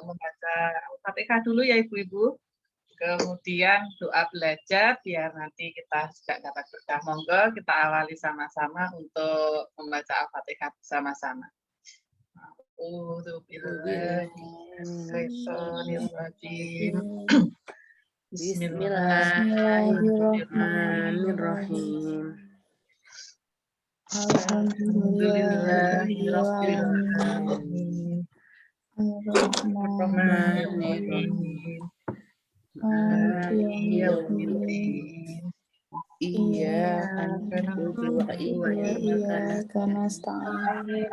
membaca Al-Fatihah dulu ya Ibu-Ibu. Kemudian doa belajar biar nanti kita juga dapat berkah. Monggo kita awali sama-sama untuk membaca Al-Fatihah bersama-sama. Bismillahirrahmanirrahim. Alhamdulillahirrahmanirrahim. Ar-Rahmanirrahim. Maliki yaumiddin. Iyyaka na'budu wa iyyaka nasta'in.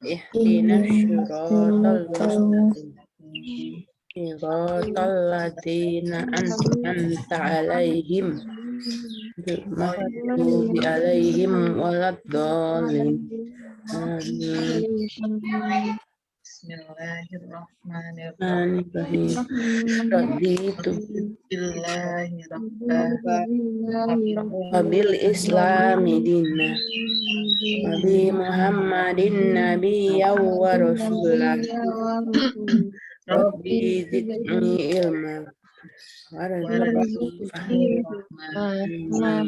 Ihdinas siratal mustaqim. Siratal ladzina an'amta 'alaihim ghairil maghdubi 'alaihim waladdallin. Amin. Bismillahirrahmanirrahim. Raditu Bismillahirrahmanirrahim. wabil islami dinna wa bi Muhammadin nabiyyan wa rasulah. Rabbi zidni ilma warzuqni fahma.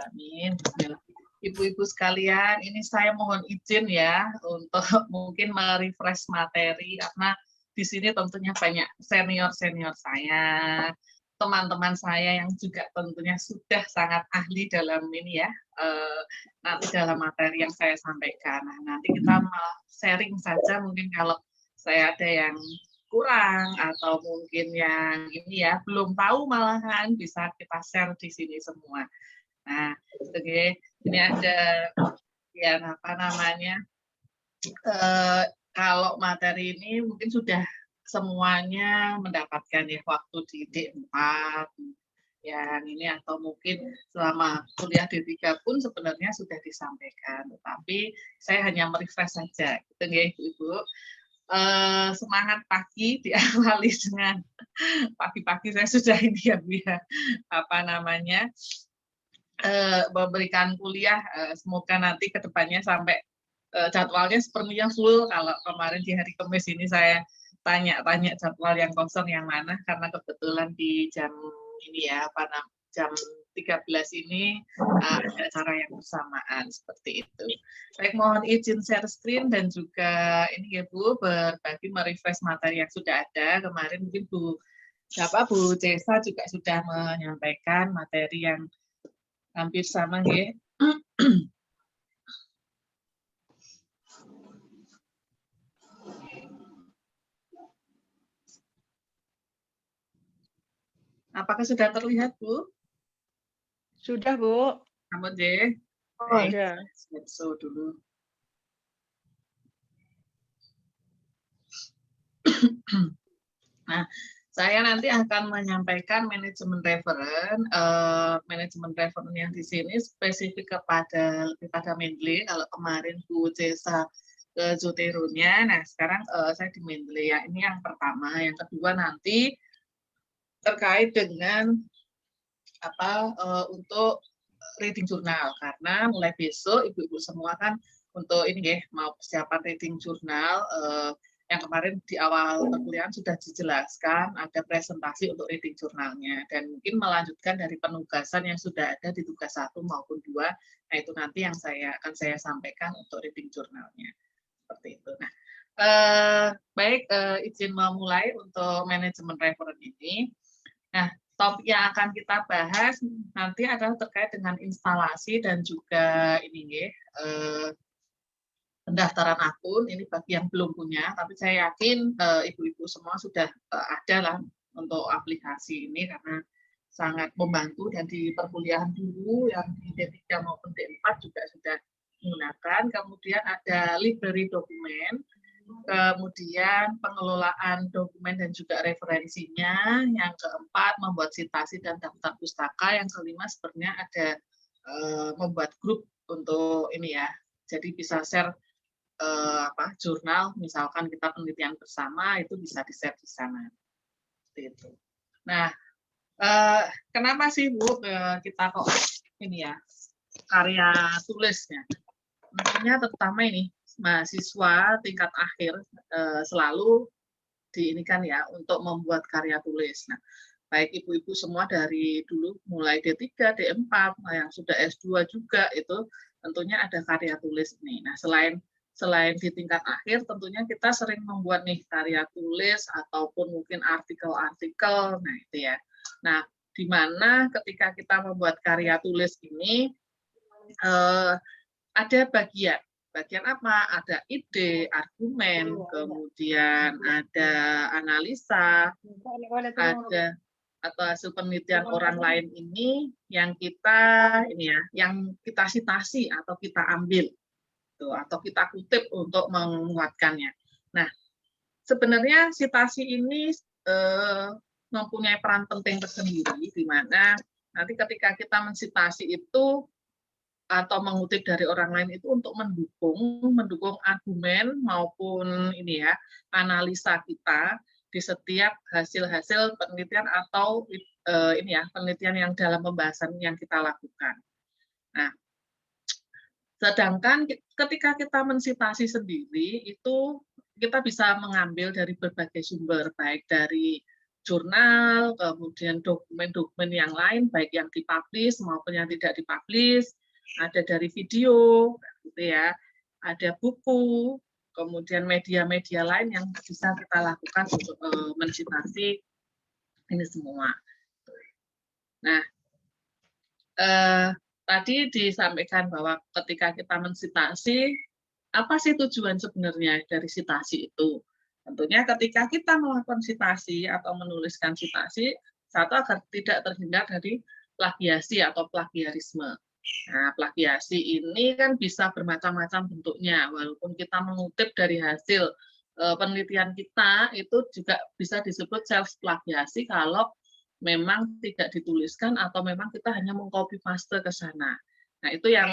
Amin. Ibu-ibu sekalian, ini saya mohon izin ya untuk mungkin merefresh materi karena di sini tentunya banyak senior-senior saya, teman-teman saya yang juga tentunya sudah sangat ahli dalam ini ya, nanti dalam materi yang saya sampaikan. Nah, nanti kita sharing saja mungkin kalau saya ada yang kurang atau mungkin yang ini ya belum tahu malahan bisa kita share di sini semua. Nah, oke, ini ada ya apa namanya? Kalau materi ini mungkin sudah semuanya mendapatkan ya waktu di D4 yang ini atau mungkin selama kuliah D3 pun sebenarnya sudah disampaikan, tetapi saya hanya merefresh saja, gitu ya Ibu-ibu. Semangat pagi diawali dengan pagi-pagi saya sudah ini ya Bu ya, apa namanya? Memberikan kuliah, semoga nanti ke depannya sampai jadwalnya sepertinya full. Kalau kemarin di hari Kamis ini saya tanya-tanya jadwal yang kosong yang mana, karena kebetulan di jam ini ya, jam 13 ini ada acara yang bersamaan seperti itu. Baik, mohon izin share screen dan juga ini ya Bu, berbagi merefresh materi yang sudah ada. Kemarin mungkin Bu Cesa juga sudah menyampaikan materi yang hampir sama ya. Apakah sudah terlihat, Bu? Sudah, Bu. Kamu deh. Oh, ya. Slideshow dulu. Nah, saya nanti akan menyampaikan manajemen referen. Manajemen referen yang di sini spesifik lebih pada Mendeley. Kalau kemarin Bu Cesa ke Zotero-nya, nah sekarang saya di Mendeley. Ya, ini yang pertama. Yang kedua nanti terkait dengan untuk reading jurnal, karena mulai besok ibu-ibu semua kan untuk ini ya mau persiapan reading jurnal. Yang kemarin di awal perkuliahan sudah dijelaskan ada presentasi untuk reading jurnalnya, dan mungkin melanjutkan dari penugasan yang sudah ada di tugas 1 maupun 2. Nah, itu nanti yang akan saya sampaikan untuk reading jurnalnya seperti itu. Nah, baik, izin memulai untuk manajemen referen ini. Nah, topik yang akan kita bahas nanti adalah terkait dengan instalasi dan juga ini pendaftaran akun. Ini bagi yang belum punya, tapi saya yakin ibu-ibu semua sudah ada lah untuk aplikasi ini karena sangat membantu, dan di perkuliahan dulu yang di D3 maupun D4 juga sudah menggunakan. Kemudian ada library dokumen, kemudian pengelolaan dokumen dan juga referensinya. Yang keempat, membuat citasi dan daftar pustaka. Yang kelima, sebenarnya ada membuat grup untuk ini ya. Jadi bisa share jurnal, misalkan kita penelitian bersama, itu bisa di-share di sana. Seperti itu. Nah, kenapa sih Bu kita kok ini ya karya tulisnya? Tentunya terutama ini mahasiswa tingkat akhir selalu diinikan ya untuk membuat karya tulis. Nah, baik ibu-ibu semua dari dulu mulai D3, D4, yang sudah S2 juga itu tentunya ada karya tulis nih. Nah, selain di tingkat akhir tentunya kita sering membuat nih karya tulis ataupun mungkin artikel-artikel. Nah, itu ya. Nah, di mana ketika kita membuat karya tulis ini ada bagian apa? Ada ide, argumen, kemudian ada analisa, ada atau hasil penelitian orang lain ini yang kita citasi atau kita ambil tuh, atau kita kutip untuk menguatkannya. Nah, sebenarnya citasi ini mempunyai peran penting tersendiri di mana nanti ketika kita mensitasi itu atau mengutip dari orang lain itu untuk mendukung argumen maupun analisa kita di setiap hasil-hasil penelitian atau penelitian yang dalam pembahasan yang kita lakukan. Nah, sedangkan ketika kita mensitasi sendiri itu kita bisa mengambil dari berbagai sumber, baik dari jurnal, kemudian dokumen-dokumen yang lain, baik yang dipublish maupun yang tidak dipublish, ada dari video, gitu ya, ada buku, kemudian media-media lain yang bisa kita lakukan untuk mensitasi ini semua. Nah, tadi disampaikan bahwa ketika kita mensitasi, apa sih tujuan sebenarnya dari sitasi itu? Tentunya ketika kita melakukan sitasi atau menuliskan sitasi, satu agar tidak terhindar dari plagiasi atau plagiarisme. Nah, plagiasi ini kan bisa bermacam-macam bentuknya, walaupun kita mengutip dari hasil penelitian kita, itu juga bisa disebut self plagiasi kalau memang tidak dituliskan atau memang kita hanya mengcopy paste ke sana. Nah, itu yang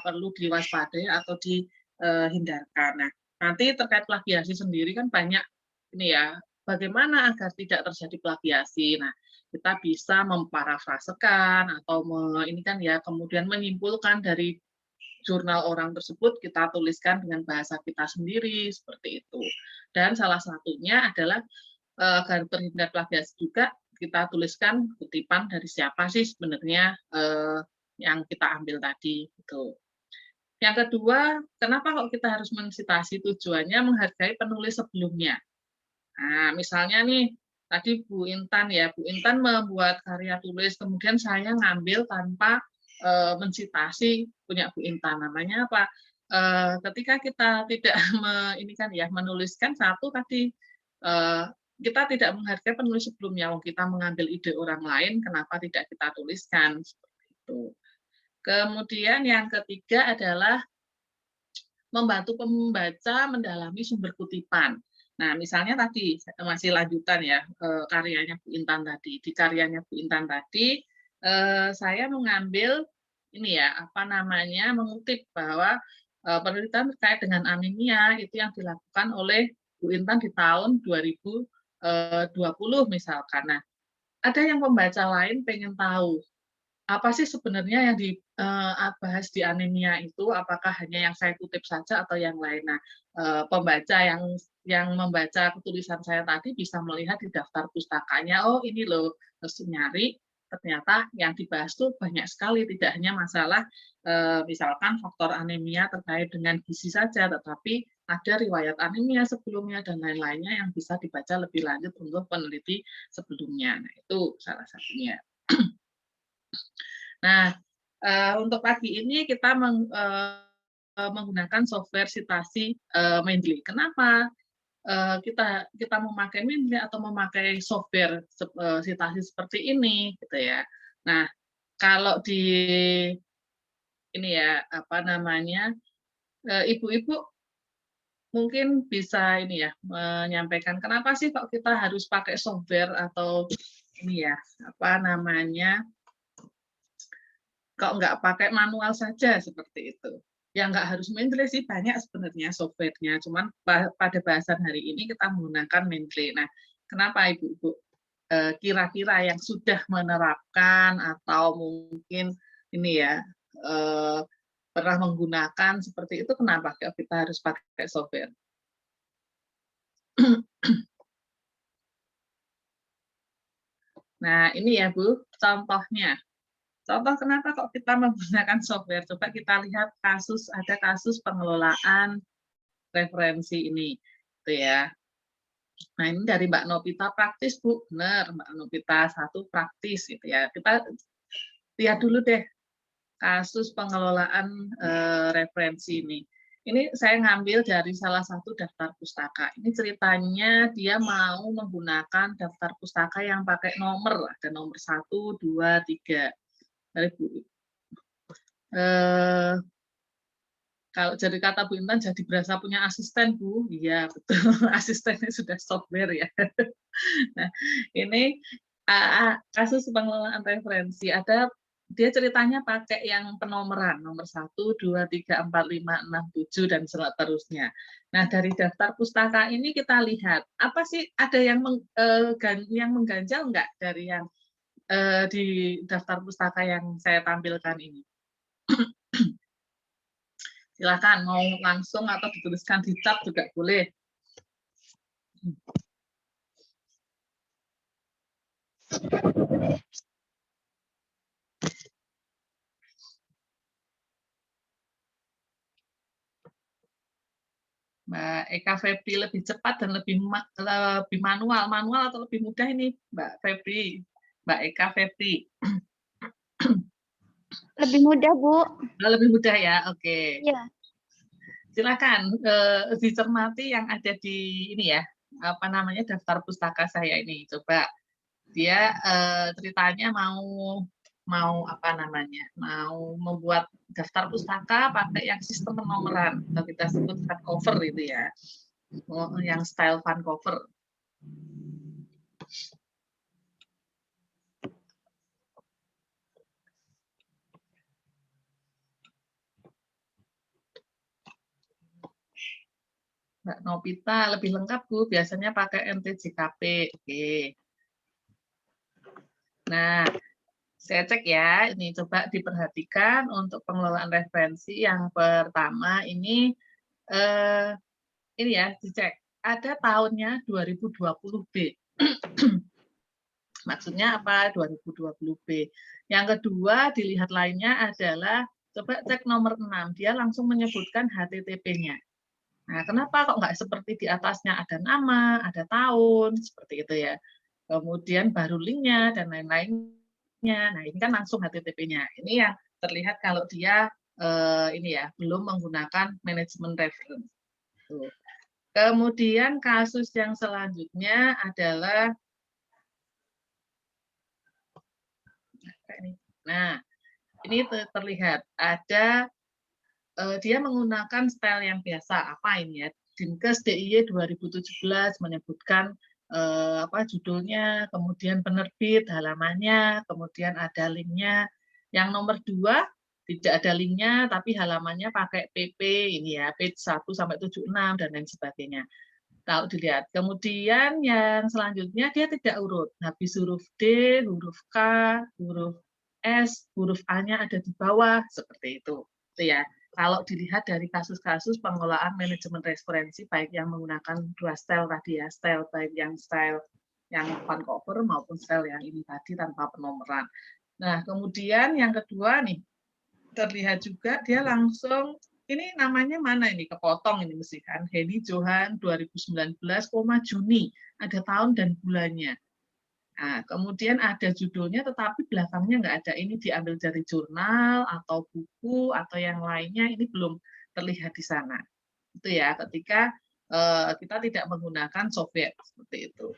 perlu diwaspadai atau dihindarkan. Nah, nanti terkait plagiasi sendiri kan banyak bagaimana agar tidak terjadi plagiasi. Nah, kita bisa memparafrasekan atau kemudian menyimpulkan dari jurnal orang tersebut kita tuliskan dengan bahasa kita sendiri seperti itu. Dan salah satunya adalah agar terhindar plagiasi juga kita tuliskan kutipan dari siapa sih sebenarnya yang kita ambil tadi gitu. Yang kedua, kenapa kok kita harus mensitasi? Tujuannya menghargai penulis sebelumnya. Nah, misalnya nih, tadi Bu Intan membuat karya tulis, kemudian saya ngambil tanpa mensitasi punya Bu Intan. Namanya apa? Ketika kita tidak menuliskan satu tadi, kita tidak menghargai penulis sebelumnya. Kita mengambil ide orang lain, kenapa tidak kita tuliskan? Seperti itu. Kemudian yang ketiga adalah membantu pembaca mendalami sumber kutipan. Nah, misalnya tadi masih lanjutan ya karyanya Bu Intan tadi. Di karyanya Bu Intan tadi saya mengambil mengutip bahwa penelitian terkait dengan anemia itu yang dilakukan oleh Bu Intan di tahun 2020 misalkan. Nah, ada yang pembaca lain pengen tahu apa sih sebenarnya yang dibahas di anemia itu, apakah hanya yang saya kutip saja atau yang lain. Nah, pembaca yang membaca tulisan saya tadi bisa melihat di daftar pustakanya, oh ini loh, terus nyari, ternyata yang dibahas tuh banyak sekali, tidak hanya masalah misalkan faktor anemia terkait dengan gizi saja, tetapi ada riwayat anemia sebelumnya dan lain-lainnya yang bisa dibaca lebih lanjut untuk peneliti sebelumnya. Nah, itu salah satunya. Nah, untuk pagi ini kita menggunakan software citasi Mendeley. Kenapa kita memakai Mendeley atau memakai software citasi seperti ini, gitu ya? Nah, kalau di ibu-ibu mungkin bisa menyampaikan kenapa sih kok kita harus pakai software atau kok nggak pakai manual saja seperti itu. Ya nggak harus Mendeley sih, banyak sebenarnya software-nya. Cuman pada bahasan hari ini kita menggunakan Mendeley. Nah, kenapa ibu-ibu kira-kira yang sudah menerapkan atau mungkin pernah menggunakan seperti itu, kenapa kita harus pakai software? Nah, ini ya Bu, contohnya. Contoh kenapa kok kita menggunakan software? Coba kita lihat ada kasus pengelolaan referensi ini. Itu ya. Nah, ini dari Mbak Novita praktis, Bu. Benar, Mbak Novita 1 praktis gitu ya. Kita lihat dulu deh kasus pengelolaan referensi ini. Ini saya ngambil dari salah satu daftar pustaka. Ini ceritanya dia mau menggunakan daftar pustaka yang pakai nomor, ada nomor 1, 2, 3. Dari Bu. Kalau jadi kata Bu Intan jadi berasa punya asisten, Bu. Iya, betul. Asistennya sudah software ya. Nah, ini kasus pengelolaan referensi. Dia ceritanya pakai yang penomoran, nomor 1, 2, 3, 4, 5, 6, 7, dan seterusnya. Nah, dari daftar pustaka ini kita lihat, apa sih, ada yang mengganjal nggak dari yang di daftar pustaka yang saya tampilkan ini? Silakan, mau langsung atau dituliskan di chat juga boleh. Mbak Eka Febri lebih cepat dan lebih manual atau lebih mudah ini Mbak Febri, Mbak Eka Febri? Lebih mudah, Bu. Lebih mudah ya, oke. Iya. Silakan dicermati yang ada di ini ya, apa namanya, daftar pustaka saya ini. Coba dia ceritanya mau apa namanya, mau membuat daftar pustaka pakai yang sistem penomoran, atau kita sebut fun cover itu ya, yang style fun cover. Mbak Novita lebih lengkap Bu, biasanya pakai NTJKP. Oke. Nah, saya cek ya, ini coba diperhatikan untuk pengelolaan referensi yang pertama ini ya, dicek. Ada tahunnya 2020B. Maksudnya apa 2020B? Yang kedua, dilihat lainnya adalah, coba cek nomor 6, dia langsung menyebutkan HTTP-nya. Nah, kenapa kok nggak seperti di atasnya ada nama, ada tahun, seperti itu ya. Kemudian baru linknya dan lain-lainnya. Nah, ini kan langsung HTTP-nya. Ini yang terlihat kalau dia ini ya belum menggunakan manajemen reference. Tuh. Kemudian kasus yang selanjutnya adalah, nah ini terlihat ada dia menggunakan style yang biasa. Apa ini ya? Dinkes DIY 2017 menyebutkan apa judulnya, kemudian penerbit, halamannya, kemudian ada linknya. Yang nomor 2 tidak ada linknya, tapi halamannya pakai PP ini ya, page 1 sampai 76 dan lain sebagainya. Kalau dilihat. Kemudian yang selanjutnya dia tidak urut. Habis huruf D, huruf K, huruf S, huruf A-nya ada di bawah, seperti itu. Itu ya. Kalau dilihat dari kasus-kasus pengelolaan manajemen referensi, baik yang menggunakan 2 style tadi ya, style baik yang style yang fun cover maupun style yang ini tadi tanpa penomoran. Nah, kemudian yang kedua nih, terlihat juga dia langsung, ini namanya mana ini, kepotong ini mesti kan, Heni Johan 2019, Juni, ada tahun dan bulannya. Nah, kemudian ada judulnya tetapi belakangnya nggak ada, ini diambil dari jurnal atau buku atau yang lainnya, ini belum terlihat di sana. Itu ya, ketika kita tidak menggunakan software seperti itu.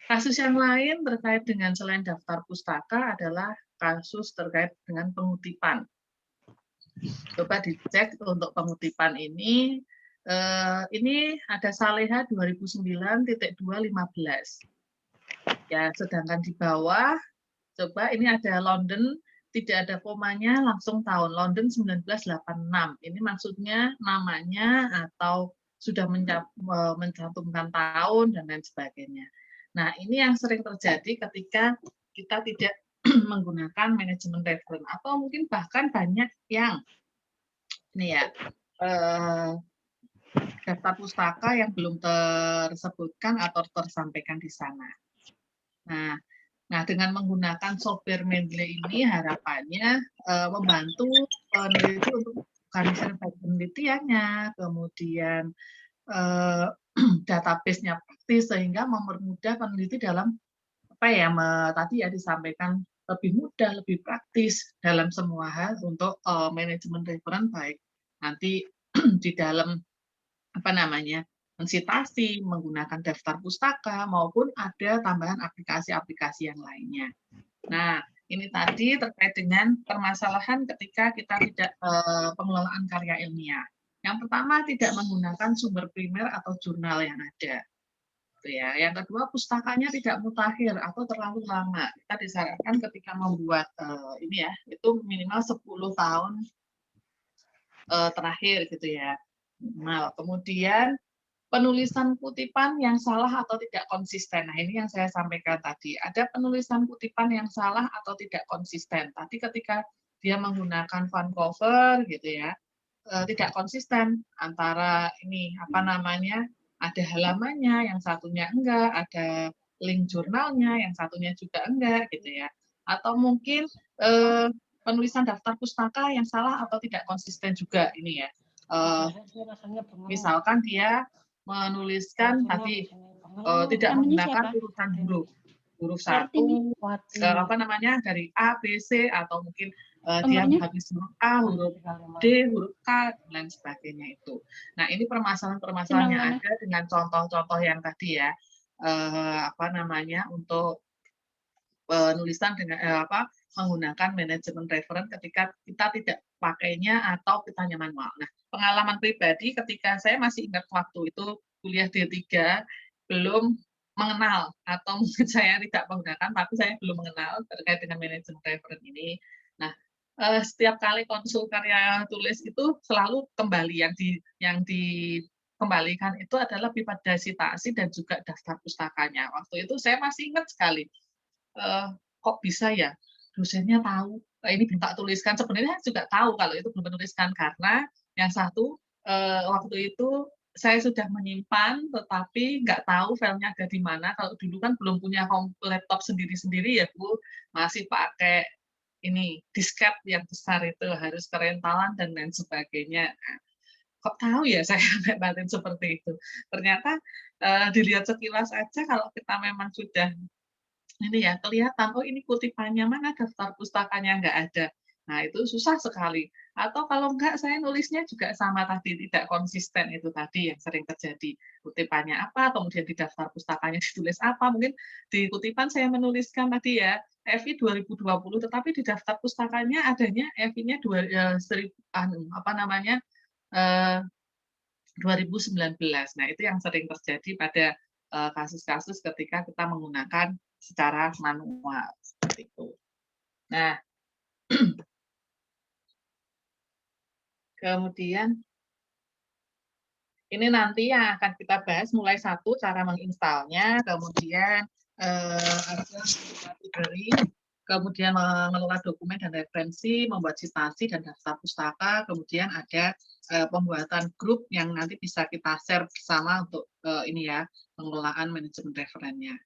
Kasus yang lain terkait dengan selain daftar pustaka adalah kasus terkait dengan pengutipan. Coba dicek untuk pengutipan ini ada Saleha 2009.215. Ya, sedangkan di bawah, coba ini ada London, tidak ada komanya, langsung tahun. London 1986. Ini maksudnya namanya atau sudah mencantumkan tahun dan lain sebagainya. Nah, ini yang sering terjadi ketika kita tidak menggunakan manajemen reference, atau mungkin bahkan banyak yang ini ya, daftar pustaka yang belum tersebutkan atau tersampaikan di sana. Nah, dengan menggunakan software Mendeley ini harapannya membantu peneliti untuk mengorganisir penelitiannya, kemudian database-nya praktis sehingga mempermudah peneliti dalam tadi ya disampaikan lebih mudah, lebih praktis dalam semua hal untuk manajemen referen baik nanti di dalam mensitasi, menggunakan daftar pustaka, maupun ada tambahan aplikasi-aplikasi yang lainnya. Nah, ini tadi terkait dengan permasalahan ketika kita tidak pengelolaan karya ilmiah. Yang pertama, tidak menggunakan sumber primer atau jurnal yang ada. Ya. Yang kedua, pustakanya tidak mutakhir atau terlalu lama. Kita disarankan ketika membuat ini ya, itu minimal 10 tahun terakhir gitu ya. Nah, kemudian penulisan kutipan yang salah atau tidak konsisten. Nah, ini yang saya sampaikan tadi. Ada penulisan kutipan yang salah atau tidak konsisten. Tadi ketika dia menggunakan Vancouver gitu ya, tidak konsisten antara ini ada halamannya, yang satunya enggak, ada link jurnalnya, yang satunya juga enggak gitu ya. Atau mungkin penulisan daftar pustaka yang salah atau tidak konsisten juga ini ya. Misalkan dia menuliskan tadi tidak menggunakan urutan huruf satu dari A, B, C atau mungkin dia habis huruf A, huruf D, huruf K dan lain sebagainya itu. Nah, ini permasalahan-permasalahan yang ada dengan contoh-contoh yang tadi ya untuk penulisan dengan menggunakan manajemen referen ketika kita tidak pakainya atau kita manual. Nah, pengalaman pribadi ketika saya masih ingat waktu itu kuliah D3 belum mengenal atau mungkin saya tidak menggunakan tapi saya belum mengenal terkait dengan manajemen referen ini. Nah, setiap kali konsul karya tulis itu selalu kembali yang dikembalikan itu adalah pipa citasi dan juga daftar pustakanya. Waktu itu saya masih ingat sekali. Kok bisa ya dosennya tahu ini belum tak tuliskan, sebenarnya juga tahu kalau itu belum menuliskan karena yang satu waktu itu saya sudah menyimpan tetapi nggak tahu filenya ada di mana. Kalau dulu kan belum punya laptop sendiri-sendiri ya Bu, masih pakai ini disket yang besar itu harus kerentalan dan lain sebagainya. Kok tahu ya saya sampai batin seperti itu. Ternyata dilihat sekilas aja kalau kita memang sudah ini ya kelihatan, oh ini kutipannya mana daftar pustakanya nggak ada. Nah itu susah sekali. Atau kalau enggak saya nulisnya juga sama tadi, tidak konsisten itu tadi yang sering terjadi. Kutipannya apa, kemudian di daftar pustakanya ditulis apa. Mungkin di kutipan saya menuliskan tadi ya, FI 2020, tetapi di daftar pustakanya adanya FI-nya 2019. Nah itu yang sering terjadi pada kasus-kasus ketika kita menggunakan secara manual seperti itu. Nah, kemudian ini nanti yang akan kita bahas mulai satu cara menginstalnya, kemudian ada library, kemudian mengelola dokumen dan referensi, membuat citasi dan daftar pustaka, kemudian ada pembuatan grup yang nanti bisa kita share bersama untuk pengelolaan manajemen referennya.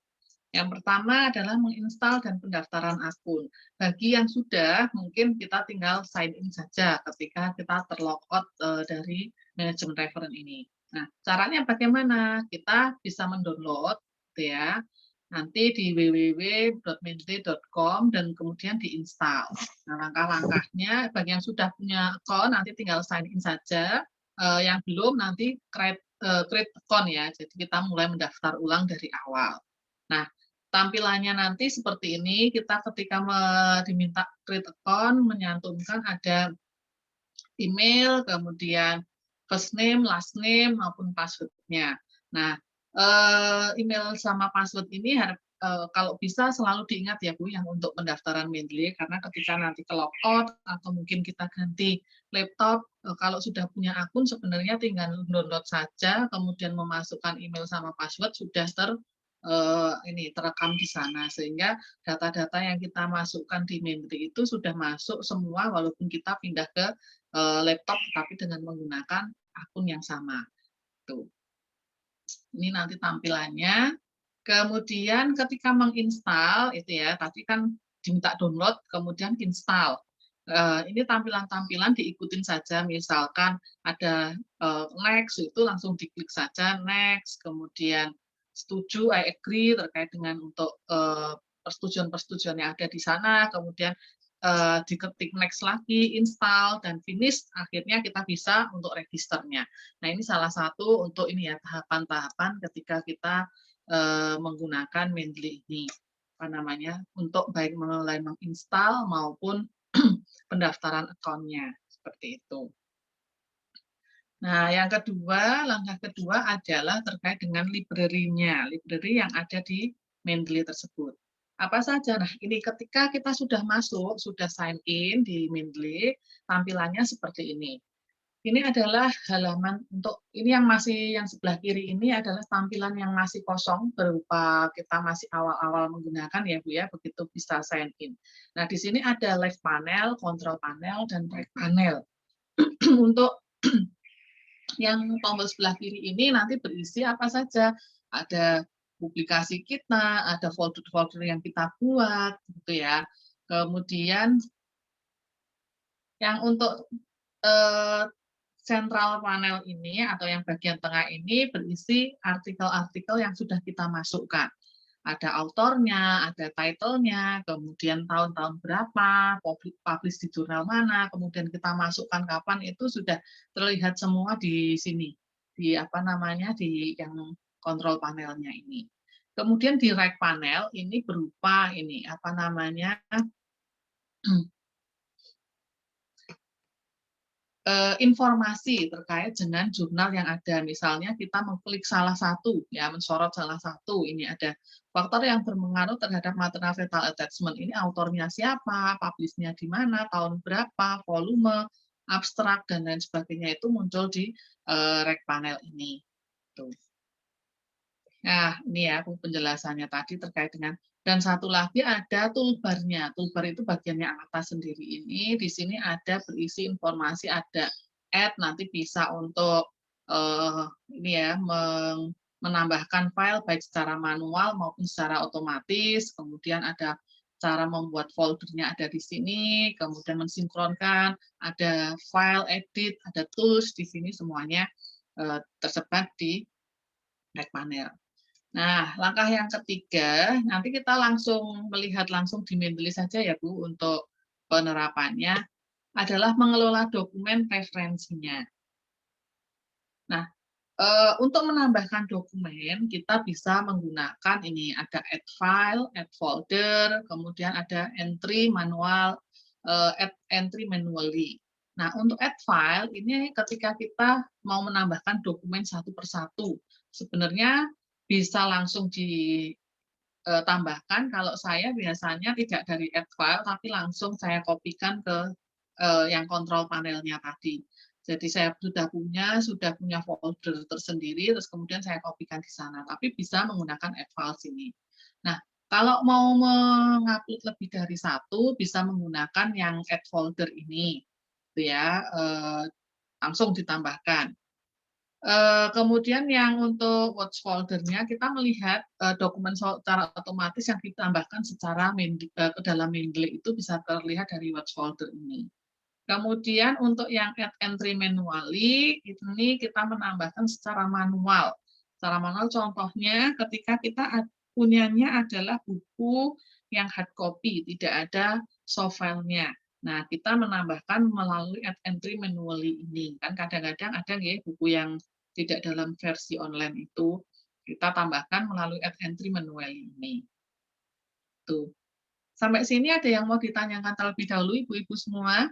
Yang pertama adalah menginstal dan pendaftaran akun. Bagi yang sudah, mungkin kita tinggal sign in saja ketika kita terlogout dari manajemen referen ini. Nah, caranya bagaimana? Kita bisa mendownload, ya, nanti di www.mendeley.com dan kemudian diinstal. Nah, langkah-langkahnya bagi yang sudah punya account nanti tinggal sign in saja. Yang belum nanti create account ya. Jadi kita mulai mendaftar ulang dari awal. Nah, tampilannya nanti seperti ini, kita ketika diminta create account, menyantumkan ada email, kemudian first name, last name, maupun password-nya. Nah, email sama password ini kalau bisa selalu diingat ya Bu, yang untuk pendaftaran Mendeley, karena ketika nanti ke logout atau mungkin kita ganti laptop, kalau sudah punya akun sebenarnya tinggal download saja, kemudian memasukkan email sama password sudah terekam di sana, sehingga data-data yang kita masukkan di Mendeley itu sudah masuk semua walaupun kita pindah ke laptop tetapi dengan menggunakan akun yang sama. Tuh. Ini nanti tampilannya. Kemudian ketika menginstal itu ya, tadi kan diminta download, kemudian install. Ini tampilan-tampilan diikutin saja, misalkan ada next, itu langsung diklik saja next, kemudian setuju, I agree terkait dengan untuk persetujuan-persetujuan yang ada di sana, kemudian diketik next lagi, install, dan finish, akhirnya kita bisa untuk registernya. Nah, ini salah satu untuk ini ya, tahapan-tahapan ketika kita menggunakan Mendeley ini, apa namanya, untuk baik mulai menginstal maupun pendaftaran akunnya, seperti itu. Nah, yang kedua, langkah kedua adalah terkait dengan library-nya, library yang ada di Mendeley tersebut. Apa saja? Nah, ini ketika kita sudah masuk, sudah sign in di Mendeley, tampilannya seperti ini. Ini adalah halaman untuk ini yang sebelah kiri ini adalah tampilan yang masih kosong berupa kita masih awal-awal menggunakan ya Bu ya, begitu bisa sign in. Nah, di sini ada left panel, control panel, dan right panel. Untuk yang tombol sebelah kiri ini nanti berisi apa saja. Ada publikasi kita, ada folder-folder yang kita buat gitu ya. Kemudian yang untuk central panel ini atau yang bagian tengah ini berisi artikel-artikel yang sudah kita masukkan. Ada autornya, ada title-nya, kemudian tahun-tahun berapa, publish di jurnal mana, kemudian kita masukkan kapan, itu sudah terlihat semua di sini, di apa namanya, di yang kontrol panelnya ini. Kemudian di right panel ini berupa ini apa namanya informasi terkait dengan jurnal yang ada. Misalnya kita mengklik salah satu, ya mensorot salah satu. Ini ada faktor yang berpengaruh terhadap maternal fetal attachment. Ini autornya siapa, publish-nya di mana, tahun berapa, volume, abstrak, dan lain sebagainya itu muncul di rek panel ini. Tuh. Nah, ini ya penjelasannya tadi terkait dengan, dan satu lagi ada toolbar-nya. Toolbar itu bagian yang atas sendiri ini. Di sini ada berisi informasi, ada add, nanti bisa untuk ini ya menambahkan file baik secara manual maupun secara otomatis. Kemudian ada cara membuat foldernya ada di sini, kemudian mensinkronkan, ada file edit, ada tools di sini semuanya tersebar di back panel. Nah, langkah yang ketiga, nanti kita langsung melihat langsung di Mendeley saja ya Bu, untuk penerapannya, adalah mengelola dokumen referensinya. Nah, untuk menambahkan dokumen, kita bisa menggunakan ini, ada add file, add folder, kemudian ada entry manual, add entry manually. Nah, untuk add file, ini ketika kita mau menambahkan dokumen satu persatu, sebenarnya bisa langsung ditambahkan. Kalau saya biasanya tidak dari add file, tapi langsung saya kopikan ke yang kontrol panelnya tadi. Jadi saya sudah punya folder tersendiri, terus kemudian saya kopikan di sana. Tapi bisa menggunakan add file sini. Nah, kalau mau mengupload lebih dari satu, bisa menggunakan yang add folder ini, gitu ya, langsung ditambahkan. Kemudian yang untuk watch folder-nya, kita melihat dokumen secara otomatis yang ditambahkan secara ke dalam Mendeley itu bisa terlihat dari watch folder ini. Kemudian untuk yang add entry manually, ini kita menambahkan secara manual. Secara manual contohnya ketika kita punyanya adalah buku yang hard copy, tidak ada soft file-nya. Nah, kita menambahkan melalui add entry manually ini. Kan kadang-kadang ada ya buku yang tidak dalam versi online itu, kita tambahkan melalui add entry manually ini. Tuh. Sampai sini ada yang mau ditanyakan terlebih dahulu, Ibu-ibu semua?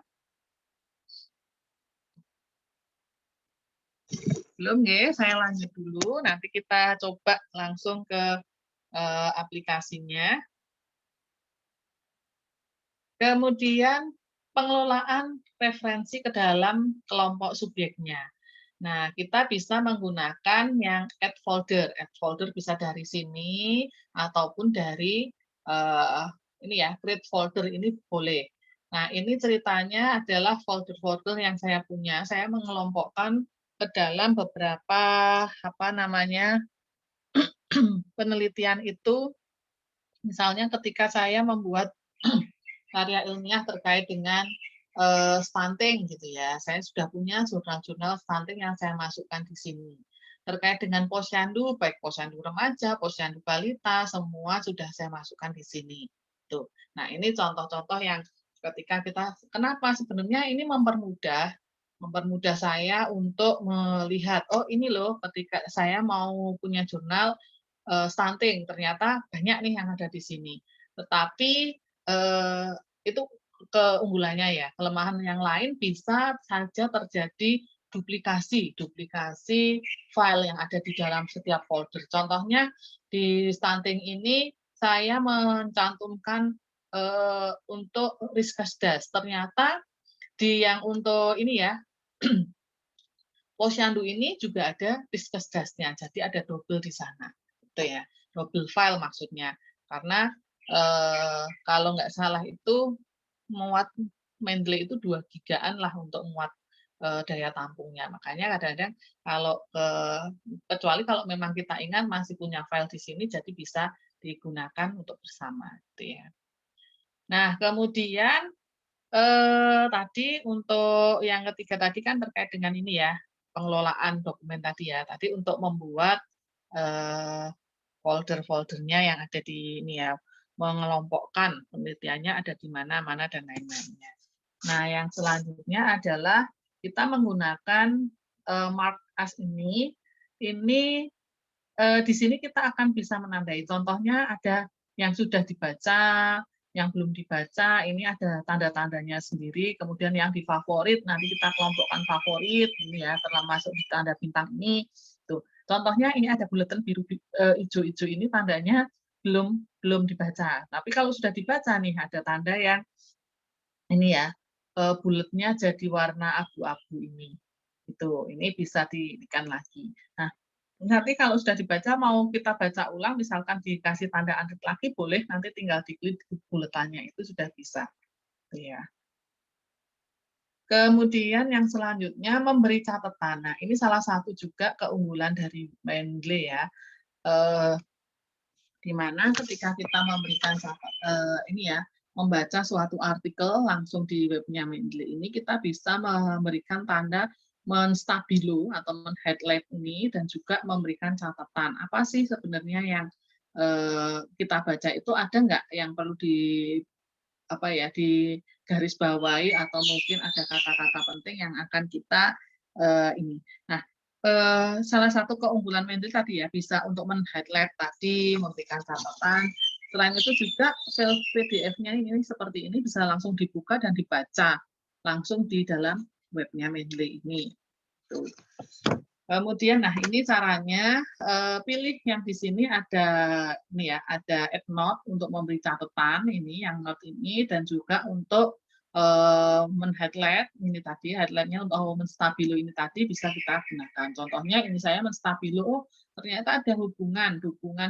Belum ya, saya lanjut dulu. Nanti kita coba langsung ke aplikasinya. Kemudian pengelolaan referensi ke dalam kelompok subjeknya. Nah, kita bisa menggunakan yang add folder. Add folder bisa dari sini ataupun dari ini ya, create folder ini boleh. Nah, ini ceritanya adalah folder-folder yang saya punya. Saya mengelompokkan ke dalam beberapa penelitian itu. Misalnya ketika saya membuat karya ilmiah terkait dengan stunting gitu ya, saya sudah punya jurnal-jurnal stunting yang saya masukkan di sini. Terkait dengan posyandu, baik posyandu remaja, posyandu balita, semua sudah saya masukkan di sini. Tuh. Nah, ini contoh-contoh yang ketika kita, kenapa sebenarnya ini mempermudah saya untuk melihat, oh ini loh ketika saya mau punya jurnal stunting, ternyata banyak nih yang ada di sini. Tetapi itu keunggulannya ya. Kelemahan yang lain bisa saja terjadi duplikasi file yang ada di dalam setiap folder. Contohnya di stunting ini saya mencantumkan untuk Riskesdas. Ternyata di yang untuk ini ya posyandu ini juga ada Riskesdasnya. Jadi ada double di sana. Gitu ya. Double file maksudnya. Karena kalau nggak salah itu muat Mendeley itu 2 gigaan lah untuk muat daya tampungnya. Makanya kadang-kadang kalau kecuali kalau memang kita ingat masih punya file di sini, jadi bisa digunakan untuk bersama. Gitu ya. Nah, kemudian tadi untuk yang ketiga tadi kan terkait dengan ini ya, pengelolaan dokumen tadi ya. Tadi untuk membuat folder-foldernya yang ada di ini ya, mengelompokkan penelitiannya ada di mana, dan lain-lainnya. Nah, yang selanjutnya adalah kita menggunakan mark as ini di sini kita akan bisa menandai. Contohnya ada yang sudah dibaca, yang belum dibaca, ini ada tanda-tandanya sendiri. Kemudian yang difavorit, nanti kita kelompokkan favorit, ini ya, termasuk di tanda bintang ini. Tuh. Contohnya ini ada buletin biru hijau-hijau ini tandanya belum dibaca. Tapi kalau sudah dibaca nih ada tanda yang ini ya, buletnya jadi warna abu-abu ini. Itu, ini bisa diikan lagi. Nah, nanti kalau sudah dibaca mau kita baca ulang, misalkan dikasih tanda antik lagi boleh, nanti tinggal diklik buletannya itu sudah bisa. Ya. Kemudian yang selanjutnya memberi catatan. Nah, ini salah satu juga keunggulan dari Mendeley ya. Di mana ketika kita memberikan ini ya, membaca suatu artikel langsung di webnya Mendeley ini, kita bisa memberikan tanda menstabilo atau men-highlight ini dan juga memberikan catatan. Apa sih sebenarnya yang kita baca itu, ada nggak yang perlu di garis bawahi atau mungkin ada kata-kata penting yang akan kita ini. Nah, salah satu keunggulan Mendeley tadi ya, bisa untuk men-highlight tadi, memberikan catatan. Selain itu juga file PDF-nya ini seperti ini bisa langsung dibuka dan dibaca langsung di dalam webnya Mendeley ini. Tuh. Kemudian, nah ini caranya, pilih yang di sini ada ini ya, ada add note untuk memberi catatan ini, yang note ini, dan juga untuk men-highlight ini tadi, highlight-nya untuk menstabilo ini tadi bisa kita gunakan. Contohnya ini saya menstabilo, oh ternyata ada hubungan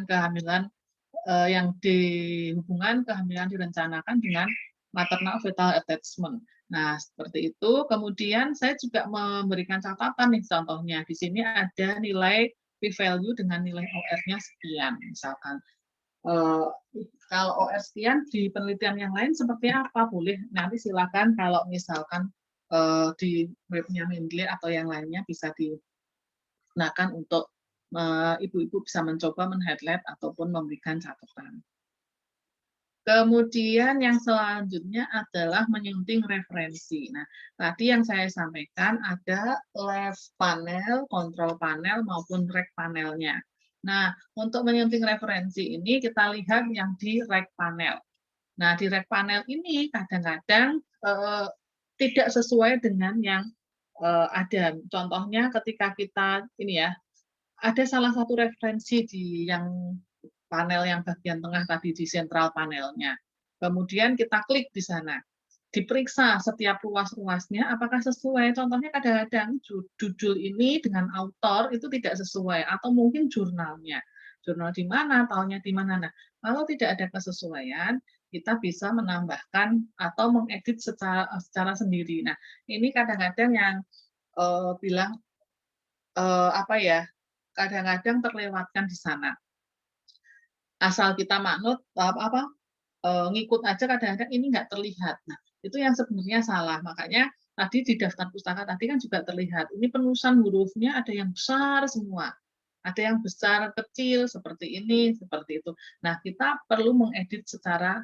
kehamilan yang hubungan kehamilan direncanakan dengan maternal fetal attachment. Nah, seperti itu. Kemudian saya juga memberikan catatan nih, contohnya di sini ada nilai p-value dengan nilai OR-nya sekian, misalkan. Kalau OR sekian di penelitian yang lain seperti apa? Boleh nanti silakan kalau misalkan di webnya Mendeley atau yang lainnya bisa digunakan untuk ibu-ibu bisa mencoba men-highlight ataupun memberikan catatan. Kemudian yang selanjutnya adalah menyunting referensi. Nah, tadi yang saya sampaikan ada left panel, control panel, maupun rec panelnya. Nah, untuk menyunting referensi ini kita lihat yang di rec panel. Nah, di rec panel ini kadang-kadang tidak sesuai dengan yang ada. Contohnya ketika kita ini ya, ada salah satu referensi di yang panel yang bagian tengah tadi di sentral panelnya. Kemudian kita klik di sana. Diperiksa setiap ruas-ruasnya apakah sesuai. Contohnya kadang-kadang judul ini dengan author itu tidak sesuai atau mungkin jurnalnya. Jurnal di mana, tahunnya di mana. Nah, kalau tidak ada kesesuaian, kita bisa menambahkan atau mengedit secara sendiri. Nah, ini kadang-kadang yang bilang apa ya, kadang-kadang terlewatkan di sana. Asal kita manut ngikut aja kadang-kadang ini nggak terlihat. Nah, itu yang sebenarnya salah. Makanya tadi di daftar pustaka tadi kan juga terlihat. Ini penulisan hurufnya ada yang besar semua. Ada yang besar, kecil, seperti ini, seperti itu. Nah, kita perlu mengedit secara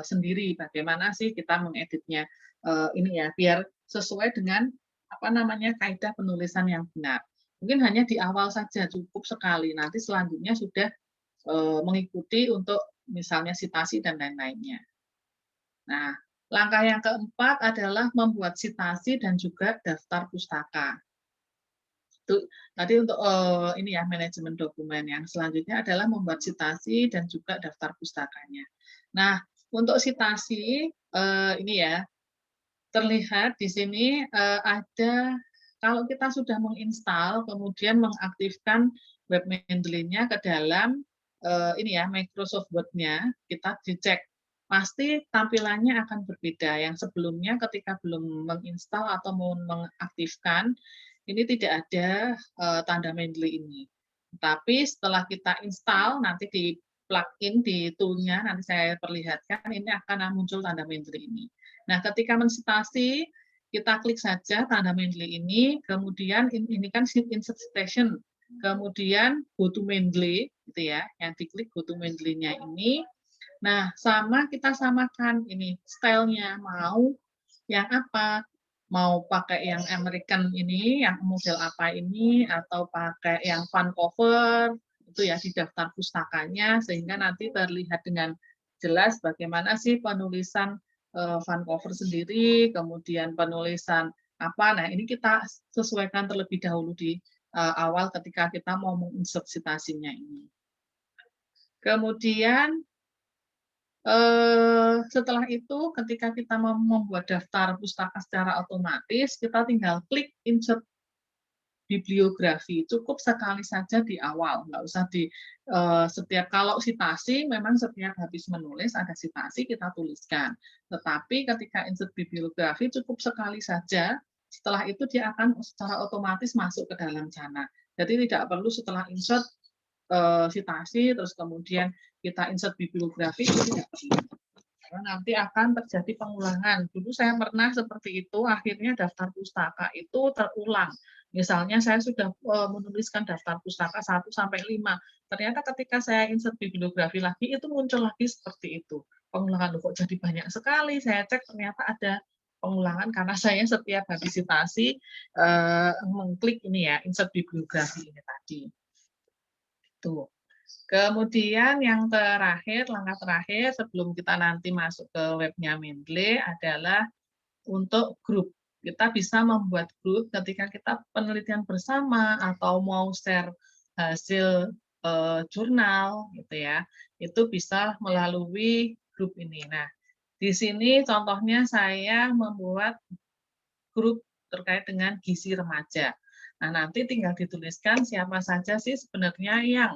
sendiri. Bagaimana sih kita mengeditnya ini ya, biar sesuai dengan apa namanya kaidah penulisan yang benar. Mungkin hanya di awal saja, cukup sekali. Nanti selanjutnya sudah mengikuti untuk misalnya sitasi dan lain-lainnya. Nah, langkah yang keempat adalah membuat sitasi dan juga daftar pustaka. Itu tadi untuk ini ya manajemen dokumen. Yang selanjutnya adalah membuat sitasi dan juga daftar pustakanya. Nah, untuk sitasi ini ya terlihat di sini ada kalau kita sudah menginstal kemudian mengaktifkan web Mendeley-nya ke dalam ini ya Microsoft Word-nya, kita dicek pasti tampilannya akan berbeda. Yang sebelumnya ketika belum menginstal atau mengaktifkan ini tidak ada tanda Mendeley ini. Tapi setelah kita install nanti di plugin di tool-nya nanti saya perlihatkan ini akan muncul tanda Mendeley ini. Nah, ketika mensitasi kita klik saja tanda Mendeley ini, kemudian ini kan insert citation, kemudian go to Mendeley gitu ya, yang diklik go to Mendeley-nya ini. Nah, sama kita samakan ini stylenya mau yang apa? Mau pakai yang American ini, yang model apa ini, atau pakai yang fun cover, itu ya di daftar pustakanya, sehingga nanti terlihat dengan jelas bagaimana sih penulisan fun cover sendiri, kemudian penulisan apa. Nah, ini kita sesuaikan terlebih dahulu di awal ketika kita mau menginsert citasinya ini. Kemudian setelah itu ketika kita membuat daftar pustaka secara otomatis, kita tinggal klik insert bibliografi. Cukup sekali saja di awal, nggak usah di setiap kalau sitasi memang setiap habis menulis ada sitasi kita tuliskan. Tetapi ketika insert bibliografi cukup sekali saja, setelah itu dia akan secara otomatis masuk ke dalam sana. Jadi tidak perlu setelah insert sitasi terus kemudian kita insert bibliografi itu tidak perlu. Karena nanti akan terjadi pengulangan. Dulu saya pernah seperti itu, akhirnya daftar pustaka itu terulang. Misalnya saya sudah menuliskan daftar pustaka 1 sampai 5. Ternyata ketika saya insert bibliografi lagi, itu muncul lagi seperti itu. Pengulangan kok jadi banyak sekali. Saya cek ternyata ada pengulangan karena saya setiap habis sitasi mengklik ini ya, insert bibliografi ini tadi. Tuh. Kemudian yang terakhir, langkah terakhir sebelum kita nanti masuk ke webnya Mendeley adalah untuk grup. Kita bisa membuat grup ketika kita penelitian bersama atau mau share hasil jurnal gitu ya. Itu bisa melalui grup ini. Nah, di sini contohnya saya membuat grup terkait dengan gizi remaja. Nah, nanti tinggal dituliskan siapa saja sih sebenarnya yang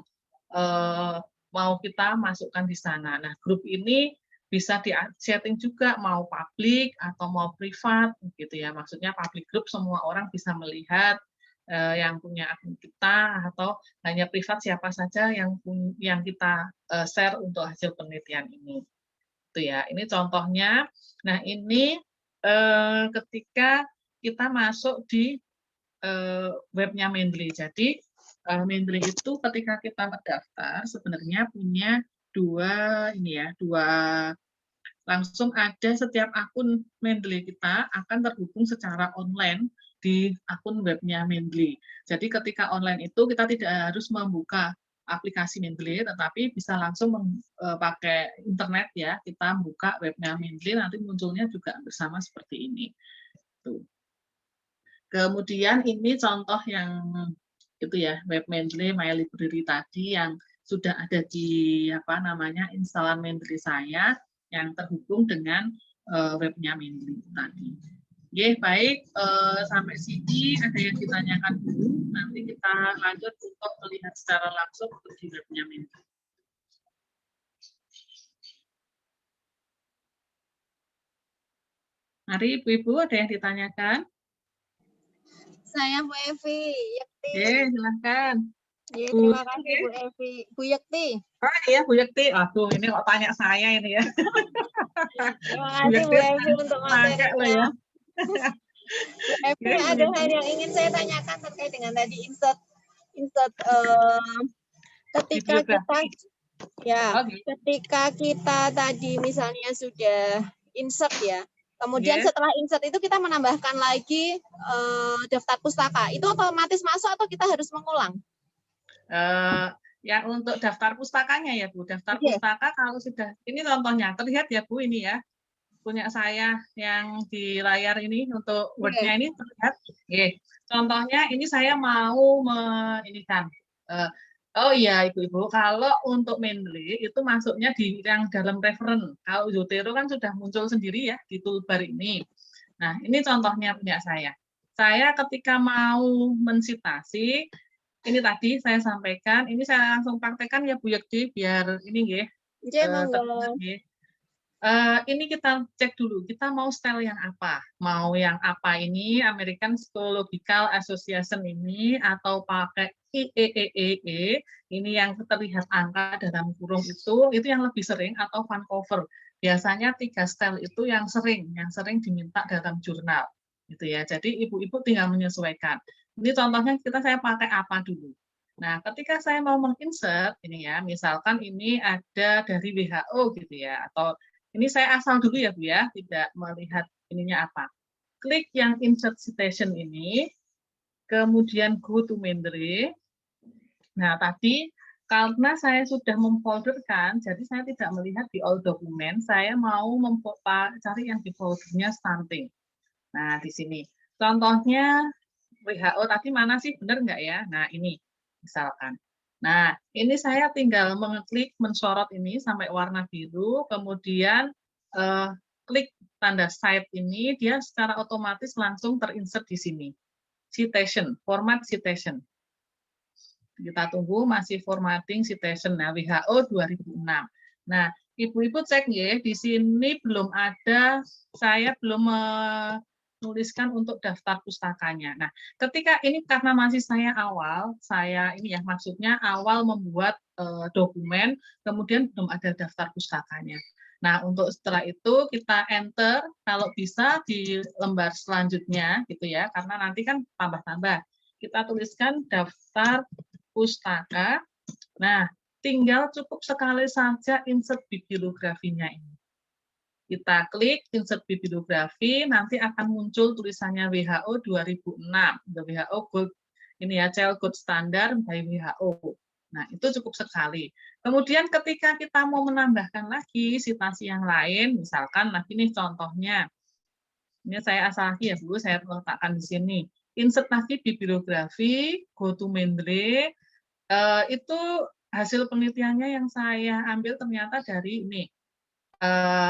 mau kita masukkan di sana. Nah, grup ini bisa di-setting juga mau publik atau mau privat gitu ya. Maksudnya public group semua orang bisa melihat yang punya akun kita atau hanya privat siapa saja yang kita share untuk hasil penelitian ini. Itu ya. Ini contohnya. Nah, ini ketika kita masuk di webnya Mendeley. Jadi Mendeley itu ketika kita mendaftar sebenarnya punya dua langsung ada setiap akun Mendeley kita akan terhubung secara online di akun webnya Mendeley. Jadi ketika online itu kita tidak harus membuka aplikasi Mendeley, tetapi bisa langsung pakai internet ya, kita buka webnya Mendeley, nanti munculnya juga bersama seperti ini. Tuh. Kemudian ini contoh yang itu ya web Mendeley My Library tadi yang sudah ada di instalan Mendeley saya yang terhubung dengan webnya Mendeley tadi. Oke, baik sampai sini ada yang ditanyakan dulu, nanti kita lanjut untuk melihat secara langsung di webnya Mendeley. Mari Ibu-Ibu, ada yang ditanyakan? Saya Bu Evi, Yekti. Silahkan. Bu Terima kasih Bu Evi. Bu Yekti. Oh iya, Bu Yekti. Aduh, ini kok tanya saya ini ya. Terima kasih Bu Evi untuk materinya. Bu Evi, ada hal yang ingin saya tanyakan terkait dengan tadi insert ketika kita tadi misalnya sudah insert ya. Kemudian setelah insert itu kita menambahkan lagi daftar pustaka. Itu otomatis masuk atau kita harus mengulang? Yang untuk daftar pustakanya ya Bu. Daftar pustaka kalau sudah, ini contohnya, terlihat ya Bu ini ya. Punya saya yang di layar ini untuk Word-nya ini terlihat. Contohnya ini saya mau meninikan. Oh iya Ibu-Ibu, kalau untuk Mendeley itu masuknya di yang dalam referen. Kalau Zotero kan sudah muncul sendiri ya di toolbar ini. Nah, ini contohnya punya saya. Saya ketika mau mensitasi, ini tadi saya sampaikan, ini saya langsung praktekkan ya Bu Yekti, biar ini ini kita cek dulu, kita mau style yang apa? Mau yang apa ini, American Psychological Association ini, atau pakai IEEE, ini yang terlihat angka dalam kurung itu yang lebih sering, atau Vancouver. Biasanya 3 style itu yang sering diminta dalam jurnal. Gitu ya. Jadi ibu-ibu tinggal menyesuaikan. Ini contohnya saya pakai apa dulu. Nah, ketika saya mau menginsert, ini ya, misalkan ini ada dari WHO gitu ya, atau ini saya asal dulu ya Bu ya, tidak melihat ininya apa. Klik yang insert citation ini, kemudian go to Mendeley. Nah tadi karena saya sudah memfolderkan, jadi saya tidak melihat di all dokumen, saya mau cari yang di foldernya stunting. Nah di sini, contohnya WHO tadi mana sih, benar nggak ya? Nah ini misalkan. Nah, ini saya tinggal mengeklik mensorot ini sampai warna biru, kemudian klik tanda cite ini, dia secara otomatis langsung terinsert di sini. Citation, format citation. Kita tunggu masih formatting citation. Nah, WHO 2006. Nah, ibu-ibu cek ya, di sini belum ada, saya belum menuliskan untuk daftar pustakanya. Nah, ketika ini karena masih saya ini ya maksudnya awal membuat dokumen, kemudian belum ada daftar pustakanya. Nah, untuk setelah itu kita enter, kalau bisa di lembar selanjutnya gitu ya, karena nanti kan tambah-tambah. Kita tuliskan daftar pustaka. Nah, tinggal cukup sekali saja insert bibliografinya ini. Kita klik insert bibliografi, nanti akan muncul tulisannya WHO 2006, WHO Gold, ini ya, Child Gold Standard by WHO. Nah, itu cukup sekali. Kemudian ketika kita mau menambahkan lagi citasi yang lain, misalkan lagi nih contohnya, ini saya asal lagi ya Bu, saya letakkan di sini. Insert lagi bibliografi, go to Mendeley, itu hasil penelitiannya yang saya ambil ternyata dari ini,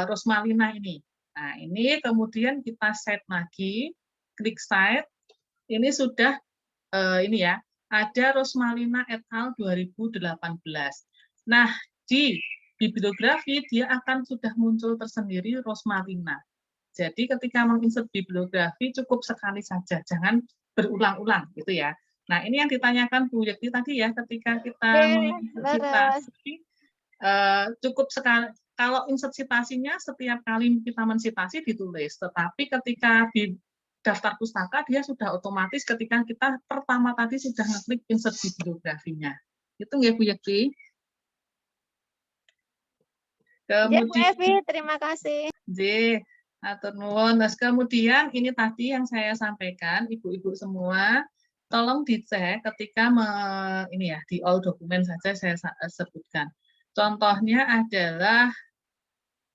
Rosmalina ini. Nah, ini kemudian kita set lagi, klik cite, ini sudah ini ya, ada Rosmalina et al. 2018. Nah, di bibliografi dia akan sudah muncul tersendiri Rosmalina. Jadi ketika menginsert bibliografi cukup sekali saja, jangan berulang-ulang gitu ya. Nah, ini yang ditanyakan Bu Yekti tadi ya, ketika kita mensitasi cukup sekali. Kalau insert citasinya setiap kali kita mensitasi ditulis, tetapi ketika di daftar pustaka dia sudah otomatis ketika kita pertama tadi sudah ngeklik insert bibliografinya. Itu ya Bu Yekti. Kemudian Bu Evi, terima kasih. Atur nuwun. Nah, kemudian ini tadi yang saya sampaikan, ibu-ibu semua, tolong dicek ketika ini ya di all dokumen saja saya sebutkan. Contohnya adalah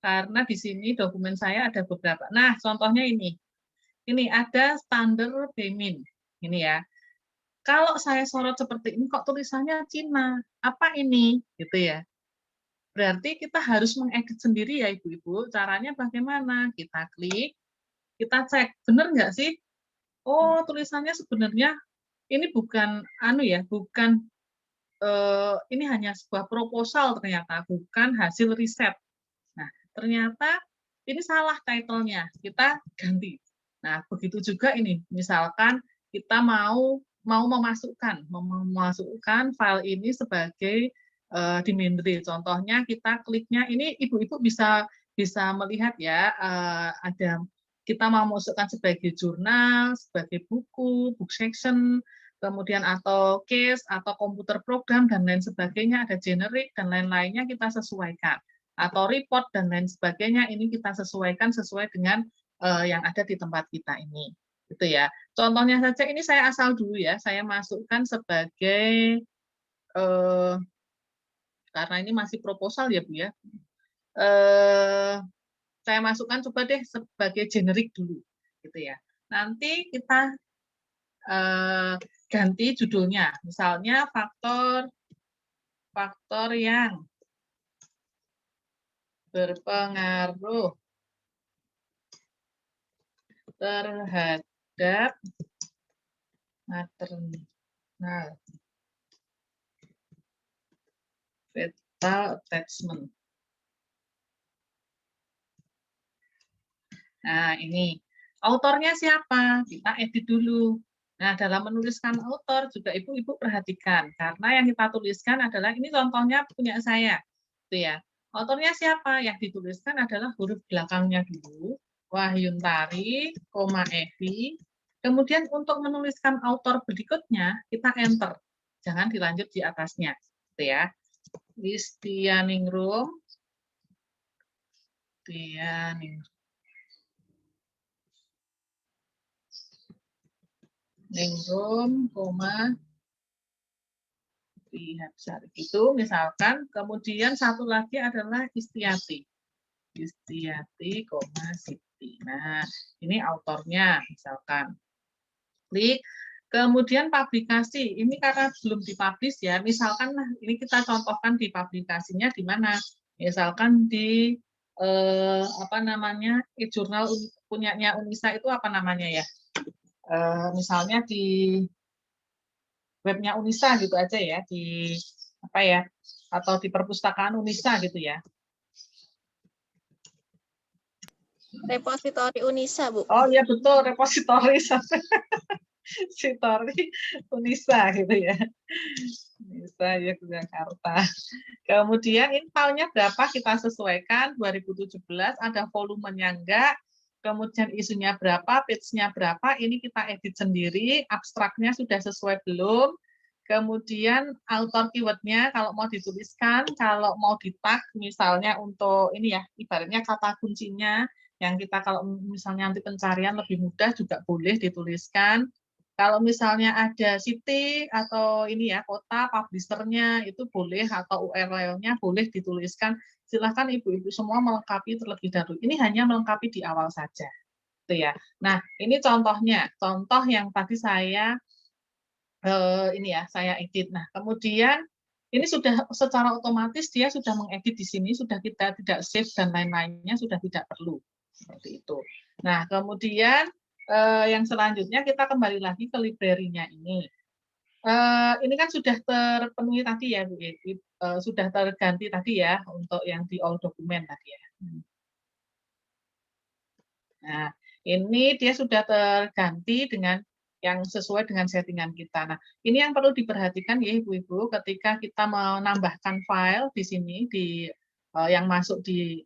karena di sini dokumen saya ada beberapa. Nah, contohnya ini. Ini ada standar Bemin. Ini ya. Kalau saya sorot seperti ini kok tulisannya Cina. Apa ini? Gitu ya. Berarti kita harus mengedit sendiri ya Ibu-ibu. Caranya bagaimana? Kita klik, kita cek, benar nggak sih? Oh, tulisannya sebenarnya ini bukan bukan ini hanya sebuah proposal ternyata, bukan hasil riset. Nah, ternyata ini salah title-nya, kita ganti. Nah, begitu juga ini, misalkan kita mau memasukkan file ini sebagai di Mindri. Contohnya kita kliknya ini ibu-ibu bisa melihat ya, ada kita mau masukkan sebagai jurnal, sebagai buku, book section, kemudian atau case atau komputer program dan lain sebagainya, ada generik dan lain-lainnya kita sesuaikan, atau report dan lain sebagainya, ini kita sesuaikan sesuai dengan yang ada di tempat kita ini, gitu ya. Contohnya saja ini saya asal dulu ya, saya masukkan sebagai karena ini masih proposal ya Bu ya, saya masukkan coba deh sebagai generik dulu, gitu ya. Nanti kita ganti judulnya, misalnya faktor yang berpengaruh terhadap maternal fetal attachment. Nah, ini autornya siapa? Kita edit dulu. Nah, dalam menuliskan autor juga ibu-ibu perhatikan, karena yang kita tuliskan adalah, ini contohnya punya saya, gitu ya. Autornya siapa? Yang dituliskan adalah huruf belakangnya dulu, Wahyuntari, Evi. Kemudian untuk menuliskan autor berikutnya, kita enter. Jangan dilanjut di atasnya, gitu ya. Listianingrum, Ningrum, itu misalkan, kemudian satu lagi adalah Istiati, Siti. Nah, ini autornya misalkan. Klik, kemudian publikasi. Ini karena belum dipublish ya. Misalkan ini kita contohkan di publikasinya di mana? Misalkan di e-jurnal punyanya Unisa itu apa namanya ya? Misalnya di webnya Unisa gitu aja ya, di apa ya, atau di perpustakaan Unisa gitu ya. Repositori Unisa, Bu. Oh iya betul, repositori Unisa gitu ya. Unisa Yogyakarta. Kemudian ini filenya berapa kita sesuaikan, 2017 ada volumenya enggak, kemudian isunya berapa, page-nya berapa, ini kita edit sendiri, abstraknya sudah sesuai belum, kemudian author keyword-nya kalau mau dituliskan, kalau mau di-tag misalnya untuk ini ya, ibaratnya kata kuncinya, yang kita kalau misalnya nanti pencarian lebih mudah juga boleh dituliskan. Kalau misalnya ada city atau ini ya kota, publisher-nya itu boleh, atau URL-nya boleh dituliskan. Silahkan ibu-ibu semua melengkapi terlebih dahulu. Ini hanya melengkapi di awal saja, gitu ya. Nah, ini contohnya, contoh yang tadi saya ini ya saya edit. Nah, kemudian ini sudah secara otomatis dia sudah mengedit di sini, sudah kita tidak save dan lain-lainnya sudah tidak perlu, seperti itu. Nah, kemudian yang selanjutnya kita kembali lagi ke library-nya ini. Ini kan sudah terpenuhi tadi ya, Bu. Sudah terganti tadi ya untuk yang di all dokumen tadi ya. Nah, ini dia sudah terganti dengan yang sesuai dengan settingan kita. Nah, ini yang perlu diperhatikan ya Ibu-ibu ketika kita menambahkan file di sini di yang masuk di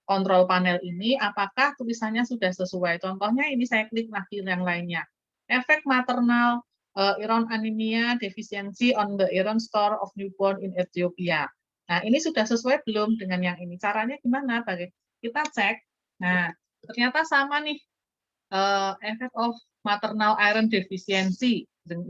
kontrol panel ini, apakah tulisannya sudah sesuai. Contohnya ini saya klik lagi yang lainnya. Efek maternal iron anemia deficiency on the iron store of newborn in Ethiopia. Nah, ini sudah sesuai belum dengan yang ini? Caranya gimana? Kita cek. Nah, ternyata sama nih. Effect of maternal iron deficiency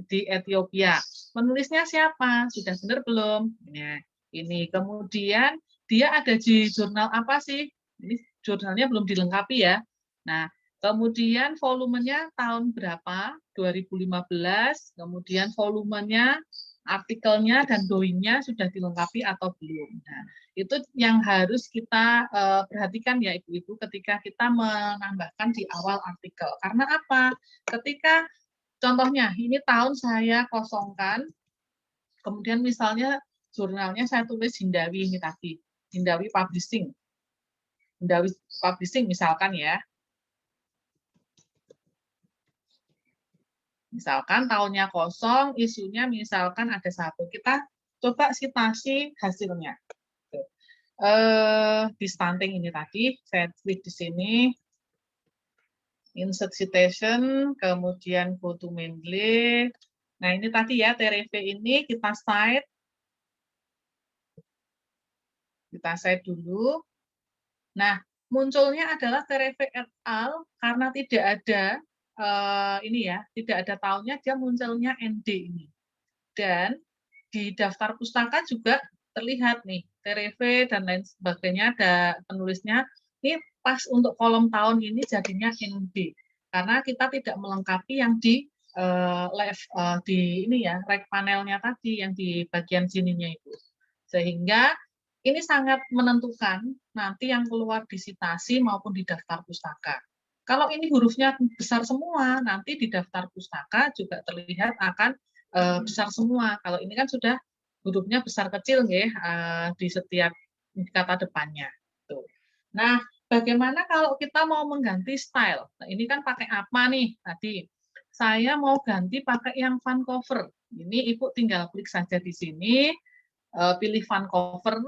di Ethiopia. Menulisnya siapa? Sudah benar belum? Nah, ini kemudian dia ada di jurnal apa sih? Ini jurnalnya belum dilengkapi ya. Nah, kemudian volumenya tahun berapa? 2015. Kemudian volumenya, artikelnya dan doingnya sudah dilengkapi atau belum. Nah, itu yang harus kita perhatikan ya Ibu-ibu ketika kita menambahkan di awal artikel. Karena apa? Ketika contohnya ini tahun saya kosongkan, kemudian misalnya jurnalnya saya tulis Hindawi ini tadi, Hindawi Publishing. Bendawi Publishing misalkan ya. Misalkan tahunnya kosong, isunya misalkan ada 1. Kita coba citasi hasilnya. Di stunting ini tadi, saya klik di sini, insert citation, kemudian go to Mendeley. Nah ini tadi ya, TRV ini kita cite dulu. Nah munculnya adalah TRV et al. Karena tidak ada ini ya, tidak ada tahunnya, dia munculnya ND ini. Dan di daftar pustaka juga terlihat nih, TRV dan lain sebagainya, ada penulisnya. Ini pas untuk kolom tahun ini jadinya ND. Karena kita tidak melengkapi yang di ini ya, rek panelnya tadi, yang di bagian sininya itu. Sehingga ini sangat menentukan nanti yang keluar di citasi maupun di daftar pustaka. Kalau ini hurufnya besar semua, nanti di daftar pustaka juga terlihat akan besar semua. Kalau ini kan sudah hurufnya besar kecil ya, di setiap kata depannya. Tuh. Nah, bagaimana kalau kita mau mengganti style? Nah, ini kan pakai apa nih tadi? Saya mau ganti pakai yang font cover. Ini Ibu tinggal klik saja di sini, pilih font cover,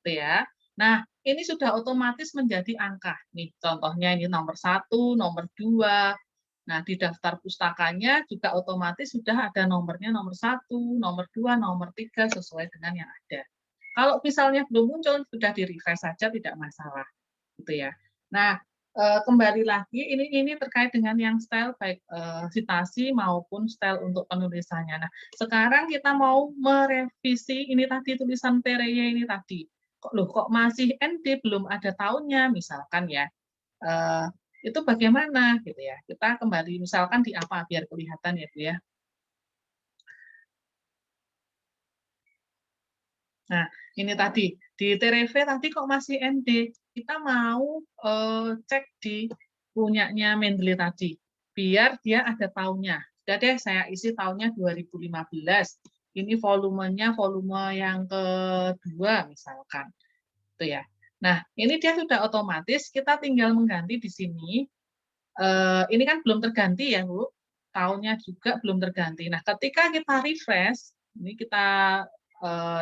ya. Nah, ini sudah otomatis menjadi angka. Nih, contohnya ini nomor 1, nomor 2. Nah, di daftar pustakanya juga otomatis sudah ada nomornya, nomor 1, nomor 2, nomor 3, sesuai dengan yang ada. Kalau misalnya belum muncul, sudah di-refresh saja, tidak masalah. Gitu ya. Nah, kembali lagi, ini terkait dengan yang style, baik citasi maupun style untuk penulisannya. Nah, sekarang kita mau merevisi ini tadi, tulisan Tereye ini tadi. Kok masih ND, belum ada tahunnya misalkan ya, itu bagaimana gitu ya. Kita kembali misalkan di apa biar kelihatan ya Bu ya. Nah ini tadi di TRV tadi kok masih ND, kita mau cek di punyanya Mendeley tadi biar dia ada tahunnya. Sudah deh saya isi tahunnya 2015. Ini volumenya volume yang kedua misalkan. Itu ya. Nah, ini dia sudah otomatis, kita tinggal mengganti di sini. Ini kan belum terganti ya, Bu. Tahunnya juga belum terganti. Nah, ketika kita refresh, ini kita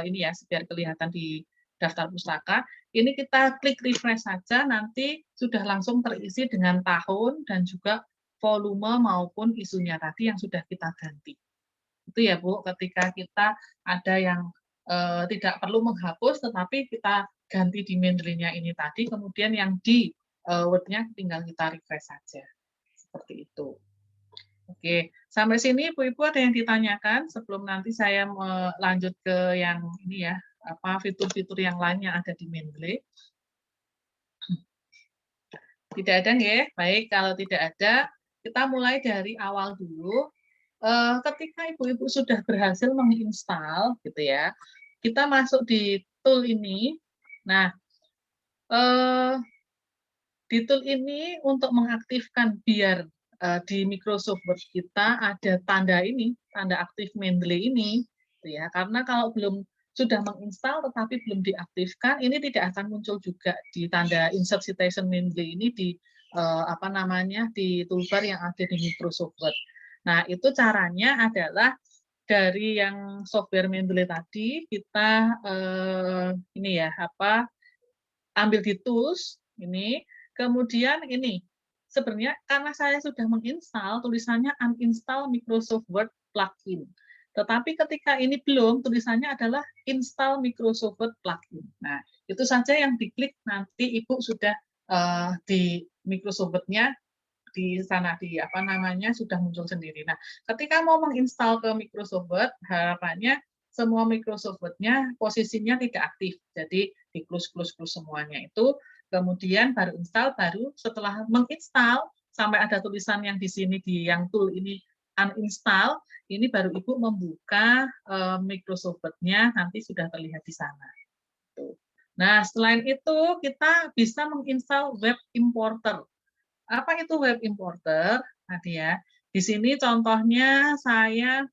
ini ya, biar kelihatan di daftar pustaka, ini kita klik refresh saja, nanti sudah langsung terisi dengan tahun dan juga volume maupun isunya tadi yang sudah kita ganti. Itu ya Bu, ketika kita ada yang tidak perlu menghapus, tetapi kita ganti di Mendeley-nya ini tadi, kemudian yang di Word-nya tinggal kita refresh saja. Seperti itu. Oke, sampai sini Ibu-Ibu ada yang ditanyakan sebelum nanti saya lanjut ke yang ini ya, apa fitur-fitur yang lain yang ada di Mendeley. Tidak ada nggih? Baik, kalau tidak ada, kita mulai dari awal dulu. Ketika Ibu-Ibu sudah berhasil menginstal gitu ya, kita masuk di tool ini. Nah, di tool ini untuk mengaktifkan biar di Microsoft Word kita ada tanda ini, tanda aktif Mendeley ini, gitu ya. Karena kalau belum sudah menginstal tetapi belum diaktifkan, ini tidak akan muncul juga di tanda insert citation Mendeley ini di apa namanya di toolbar yang ada di Microsoft Word. Nah, itu caranya adalah dari yang software Mendeley tadi kita ini ya apa ambil di tools ini, kemudian ini sebenarnya karena saya sudah menginstal tulisannya uninstall Microsoft Word plugin. Tetapi ketika ini belum, tulisannya adalah install Microsoft Word plugin. Nah, itu saja yang diklik nanti Ibu sudah di Microsoft Word-nya di sana di apa namanya sudah muncul sendiri. Nah, ketika mau menginstal ke Microsoft Word, harapannya semua Microsoft Word-nya posisinya tidak aktif. Jadi di close semuanya itu, kemudian baru install, baru setelah menginstal sampai ada tulisan yang di sini di yang tool ini uninstall, ini baru Ibu membuka Microsoft Word-nya, nanti sudah terlihat di sana. Nah, selain itu kita bisa menginstal web importer. Apa itu web importer? Tadi ya. Di sini contohnya saya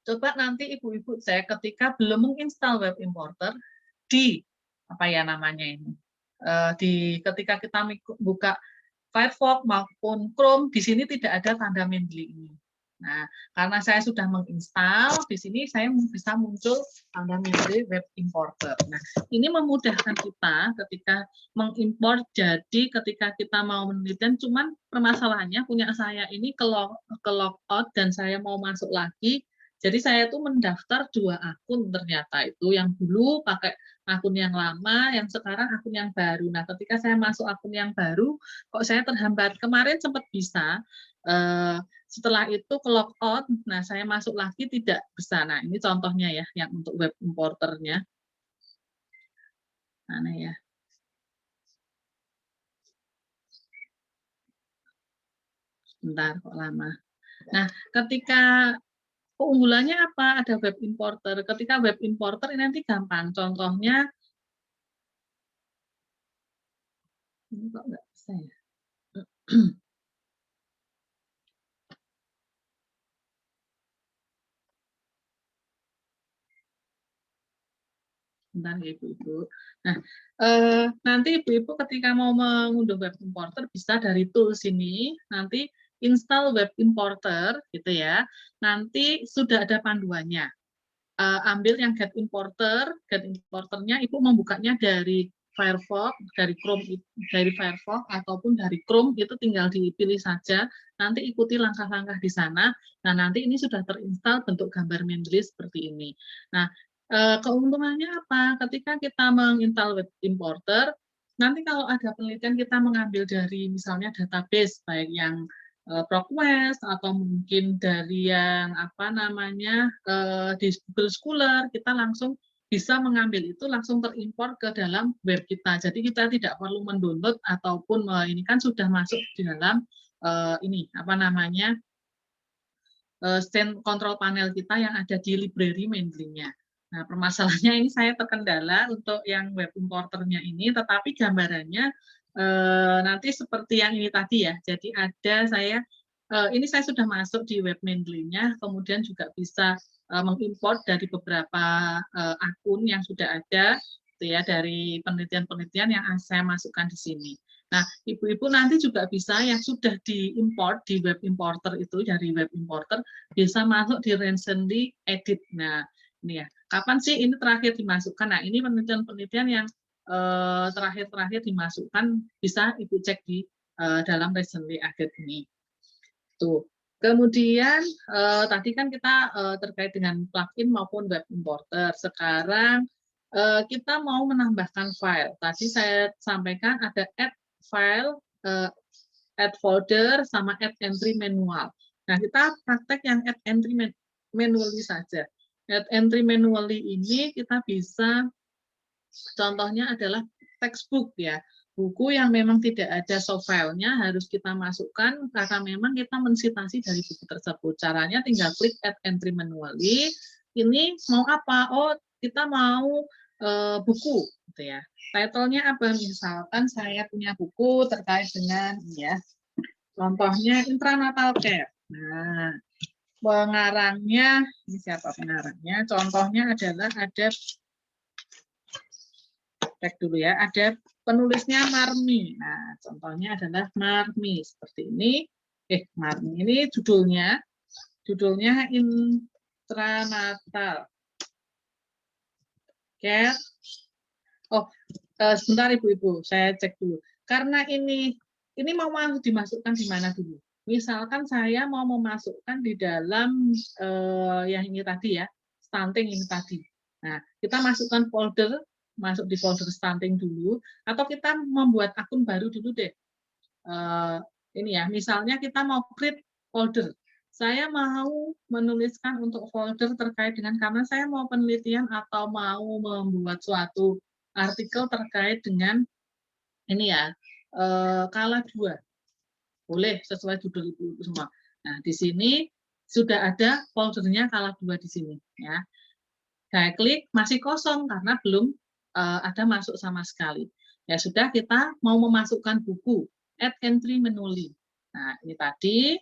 coba nanti Ibu-ibu cek ketika belum menginstal web importer di apa ya namanya ini ketika kita buka Firefox maupun Chrome, di sini tidak ada tanda Mendeley ini. Nah, karena saya sudah menginstal, di sini saya bisa muncul tanda Mendeley Web Importer. Nah, ini memudahkan kita ketika mengimpor. Jadi, ketika kita mau menelitian, cuman permasalahannya punya saya ini ke logout dan saya mau masuk lagi. Jadi, saya tuh mendaftar 2 akun ternyata itu, yang dulu pakai akun yang lama, yang sekarang akun yang baru. Nah, ketika saya masuk akun yang baru, kok saya terhambat. Kemarin sempat bisa, setelah itu ke logout, nah saya masuk lagi tidak bisa. Nah, ini contohnya ya, yang untuk web importernya. Mana ya? Sebentar, kok lama. Nah, ketika keunggulannya apa? Ada web importer. Ketika web importer ini nanti gampang. Contohnya, ini kok nggak bisa ya? Bentar ya Ibu-Ibu. Nah, nanti Ibu-Ibu ketika mau mengunduh web importer bisa dari tools ini, nanti install web importer gitu ya. Nanti sudah ada panduannya. Ambil yang get importernya Ibu membukanya dari Firefox, dari Chrome, dari Firefox ataupun dari Chrome, itu tinggal dipilih saja. Nanti ikuti langkah-langkah di sana. Nah, nanti ini sudah terinstall bentuk gambar Mendeley seperti ini. Nah, keuntungannya apa? Ketika kita menginstal web importer, nanti kalau ada penelitian kita mengambil dari misalnya database, baik yang ProQuest atau mungkin dari yang apa namanya di Google Scholar, kita langsung bisa mengambil itu langsung terimpor ke dalam web kita. Jadi kita tidak perlu mendownload ataupun ini kan sudah masuk di dalam ini apa namanya stand control panel kita yang ada di library Mendeley-nya. Nah, permasalahannya ini saya terkendala untuk yang web importernya ini, tetapi gambarannya nanti seperti yang ini tadi ya. Jadi ada ini saya sudah masuk di web Mendeley-nya, kemudian juga bisa mengimport dari beberapa akun yang sudah ada, gitu ya, dari penelitian-penelitian yang saya masukkan di sini. Nah, Ibu-Ibu nanti juga bisa yang sudah diimport di web importer itu, dari web importer, bisa masuk di recently edit. Nah, ini ya, kapan sih ini terakhir dimasukkan? Nah, ini penelitian-penelitian yang terakhir-terakhir dimasukkan, bisa Ibu cek di dalam recently edit ini. Tuh. Kemudian tadi kan kita terkait dengan plugin maupun web importer. Sekarang kita mau menambahkan file. Tadi saya sampaikan ada add file, add folder, sama add entry manual. Nah, kita praktek yang add entry manually saja. Add entry manually ini kita bisa, contohnya adalah textbook ya. Buku yang memang tidak ada soft file-nya harus kita masukkan karena memang kita mensitasi dari buku tersebut. Caranya tinggal klik add entry manually. Ini mau apa? Oh, kita mau buku, gitu ya. Title-nya apa? Misalkan saya punya buku terkait dengan, ya, contohnya intranatal care. Nah, pengarangnya, ini siapa pengarangnya? Contohnya adalah ada, cek dulu ya, ada penulisnya Marmi. Nah, contohnya adalah Marmi seperti ini. Marmi ini judulnya intranatal care. Oh, sebentar Ibu-Ibu, saya cek dulu. Karena ini mau dimasukkan di mana dulu? Misalkan saya mau memasukkan di dalam yang ini tadi ya, stunting ini tadi. Nah, kita masukkan folder, masuk di folder stunting dulu, atau kita membuat akun baru dulu deh. Ini ya, misalnya kita mau create folder. Saya mau menuliskan untuk folder terkait dengan, karena saya mau penelitian atau mau membuat suatu artikel terkait dengan ini ya, kala 2. Boleh sesuai judul Ibu semua. Nah, di sini sudah ada foldernya kala 2 di sini ya. Saya klik masih kosong karena belum ada masuk sama sekali. Ya sudah, kita mau memasukkan buku, add entry manually. Nah, ini tadi.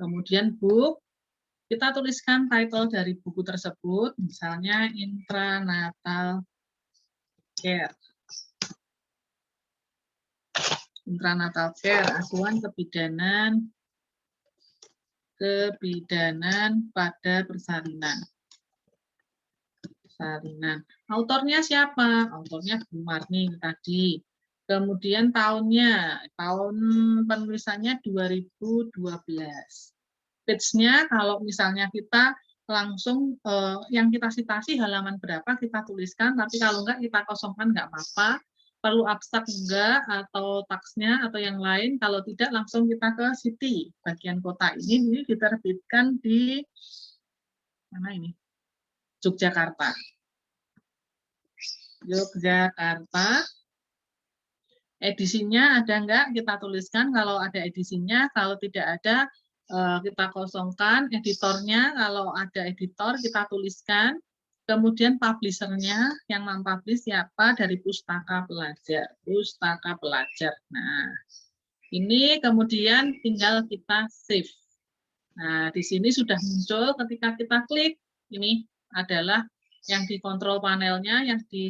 Kemudian book, kita tuliskan title dari buku tersebut, misalnya intranatal care. intranatal care, asuhan kebidanan pada persalinan. Autornya siapa? Autornya Bu Marni tadi. Kemudian tahun penulisannya 2012. Page-nya kalau misalnya kita langsung yang kita citasi halaman berapa kita tuliskan, tapi kalau enggak kita kosongkan enggak apa-apa. Perlu abstrak enggak atau taksnya atau yang lain, kalau tidak langsung kita ke city. Bagian kota ini diterbitkan di mana ini? Yogyakarta. Edisinya ada enggak? Kita tuliskan kalau ada edisinya, kalau tidak ada kita kosongkan. Editornya, kalau ada editor kita tuliskan. Kemudian publishernya, yang mempublish siapa? Dari Pustaka Pelajar. Pustaka Pelajar. Nah, ini kemudian tinggal kita save. Nah, di sini sudah muncul ketika kita klik. Ini adalah yang di kontrol panelnya, yang di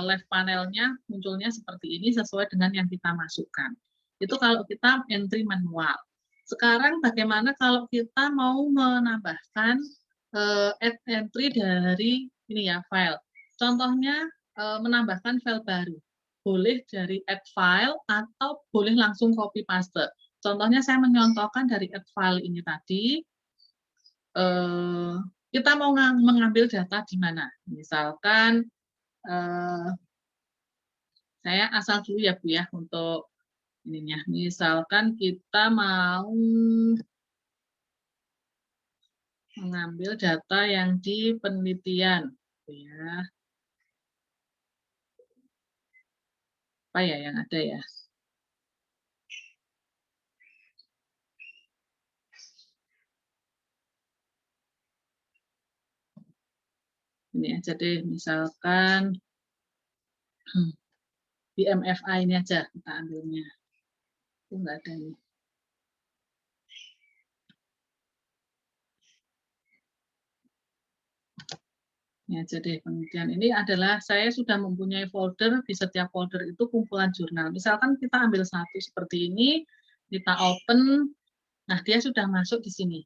left panelnya munculnya seperti ini sesuai dengan yang kita masukkan. Itu kalau kita entry manual. Sekarang bagaimana kalau kita mau menambahkan add entry dari ini ya file. Contohnya menambahkan file baru. Boleh dari add file atau boleh langsung copy paste. Contohnya saya menyontohkan dari add file ini tadi. Kita mau mengambil data di mana? Misalkan saya asal dulu ya Bu ya untuk ininya. Misalkan kita mau mengambil data yang di penelitian, ya. Apa ya yang ada ya? Ini aja deh, misalkan di MFA ini aja kita ambilnya. Itu enggak ada ini. Ya, jadi kemudian ini adalah saya sudah mempunyai folder, di setiap folder itu kumpulan jurnal. Misalkan kita ambil satu seperti ini, kita open, nah dia sudah masuk di sini.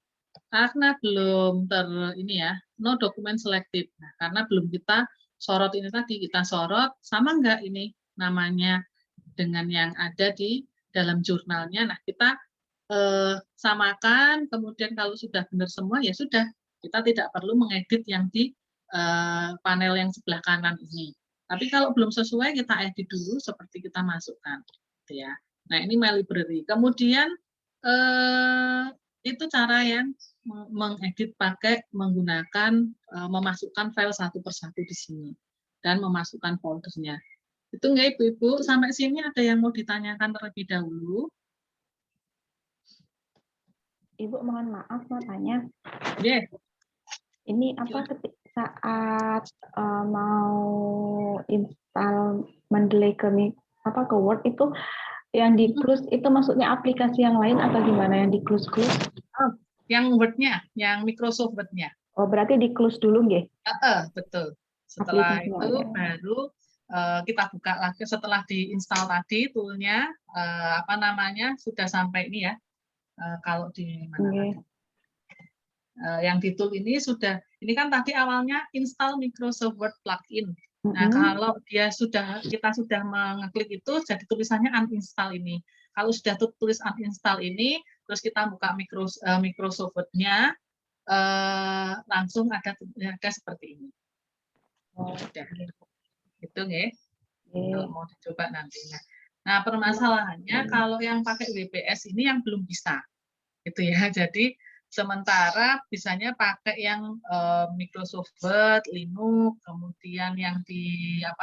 Karena belum ini ya, no document selected. Nah, karena belum kita sorot ini tadi, kita sorot sama enggak ini namanya dengan yang ada di dalam jurnalnya. Nah, kita samakan, kemudian kalau sudah benar semua ya sudah, kita tidak perlu mengedit yang di panel yang sebelah kanan ini. Tapi kalau belum sesuai kita edit dulu seperti kita masukkan, gitu ya. Nah ini My Library. Kemudian itu cara yang mengedit pakai menggunakan memasukkan file satu persatu di sini dan memasukkan foldernya. Itu enggak Ibu-ibu? Sampai sini ada yang mau ditanyakan terlebih dahulu? Ibu mohon maaf mau tanya. Yeah. Ini apa saat mau install Mendeley ke Word itu yang di close itu maksudnya aplikasi yang lain atau gimana yang di close? Oh, yang Word-nya, yang Microsoft Word-nya. Oh, berarti di close dulu nggih? Betul. Setelah itu baru kita buka lagi setelah diinstal tadi toolnya sudah sampai ini ya. Kalau di mana tadi? Yang di tool ini sudah, ini kan tadi awalnya install Microsoft Word plugin. Nah, kalau kita sudah mengeklik itu, jadi tulisannya uninstall ini. Kalau sudah tulis uninstall ini, terus kita buka Microsoft Word-nya, langsung ada seperti ini. Udah. Itu nggih. Kalau mau dicoba nanti. Nah, permasalahannya kalau yang pakai WPS ini yang belum bisa. Gitu ya. Jadi sementara bisanya pakai yang Microsoft Word, Linux, kemudian yang di yang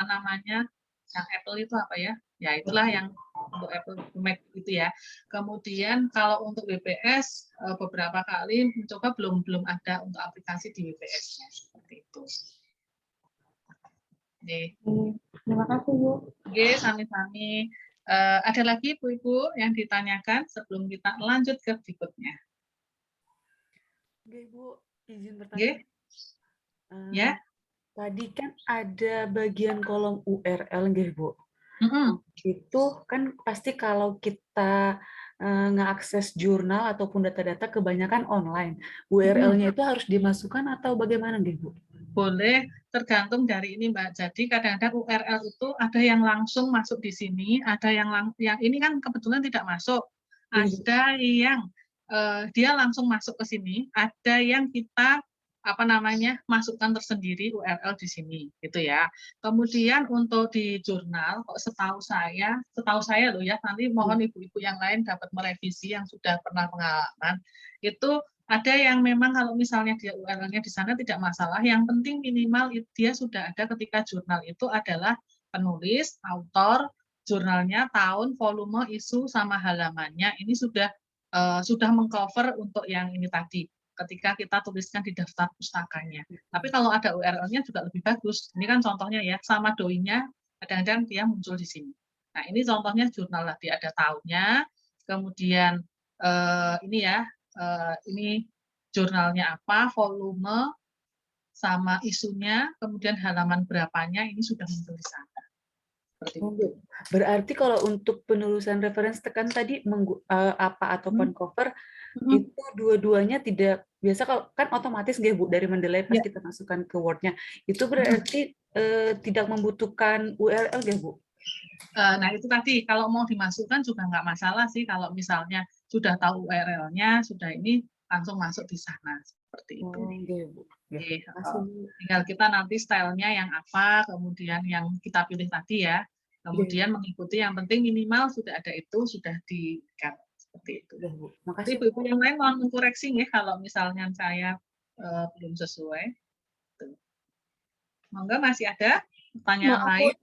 Apple itu apa ya? Ya itulah yang untuk Apple Mac itu ya. Kemudian kalau untuk WPS beberapa kali mencoba belum ada untuk aplikasi di WPS-nya seperti itu. Nih. Terima kasih Bu. Oke, sami-sami. Ada lagi Bu-ibu yang ditanyakan sebelum kita lanjut ke berikutnya? Oke, Bu, izin bertanya. Ya. Tadi kan ada bagian kolom URL, nggih, Bu. Itu kan pasti kalau kita ngeakses jurnal ataupun data-data kebanyakan online. URL-nya itu harus dimasukkan atau bagaimana nih, Bu? Boleh, tergantung dari ini Mbak. Jadi kadang-kadang URL itu ada yang langsung masuk di sini, ada yang ini kan kebetulan tidak masuk. Ada yang dia langsung masuk ke sini, ada yang kita masukkan tersendiri URL di sini gitu ya. Kemudian untuk di jurnal kok setahu saya loh ya, nanti mohon ibu-ibu yang lain dapat merevisi yang sudah pernah pengalaman, itu ada yang memang kalau misalnya dia URL-nya di sana tidak masalah, yang penting minimal dia sudah ada ketika jurnal itu adalah penulis, autor, jurnalnya, tahun, volume, isu, sama halamannya. Ini sudah mengcover untuk yang ini tadi, ketika kita tuliskan di daftar pustakanya. Tapi kalau ada URL-nya juga lebih bagus. Ini kan contohnya ya, sama doi-nya, kadang-kadang dia muncul di sini. Nah, ini contohnya jurnal tadi, ada tahunnya, kemudian ini ya, ini jurnalnya apa, volume, sama isunya, kemudian halaman berapanya, ini sudah muncul di sana. Seperti itu. Berarti kalau untuk penulisan referensi tekan tadi apa ataupun cover, itu dua-duanya tidak, biasa kalau kan otomatis nggak Bu, dari Mendeley pas kita masukkan ke Word-nya, itu berarti tidak membutuhkan URL nggak Bu? Nah itu tadi kalau mau dimasukkan juga nggak masalah sih, kalau misalnya sudah tahu URL-nya, sudah ini langsung masuk di sana seperti itu. Tinggal kita nanti stylenya yang apa, kemudian yang kita pilih tadi ya, kemudian mengikuti, yang penting minimal sudah ada itu, sudah di-cut seperti itu. Makasih ibu-ibu yang lain mau mengkoreksi ya kalau misalnya saya belum sesuai. Monggo, masih ada pertanyaan lain?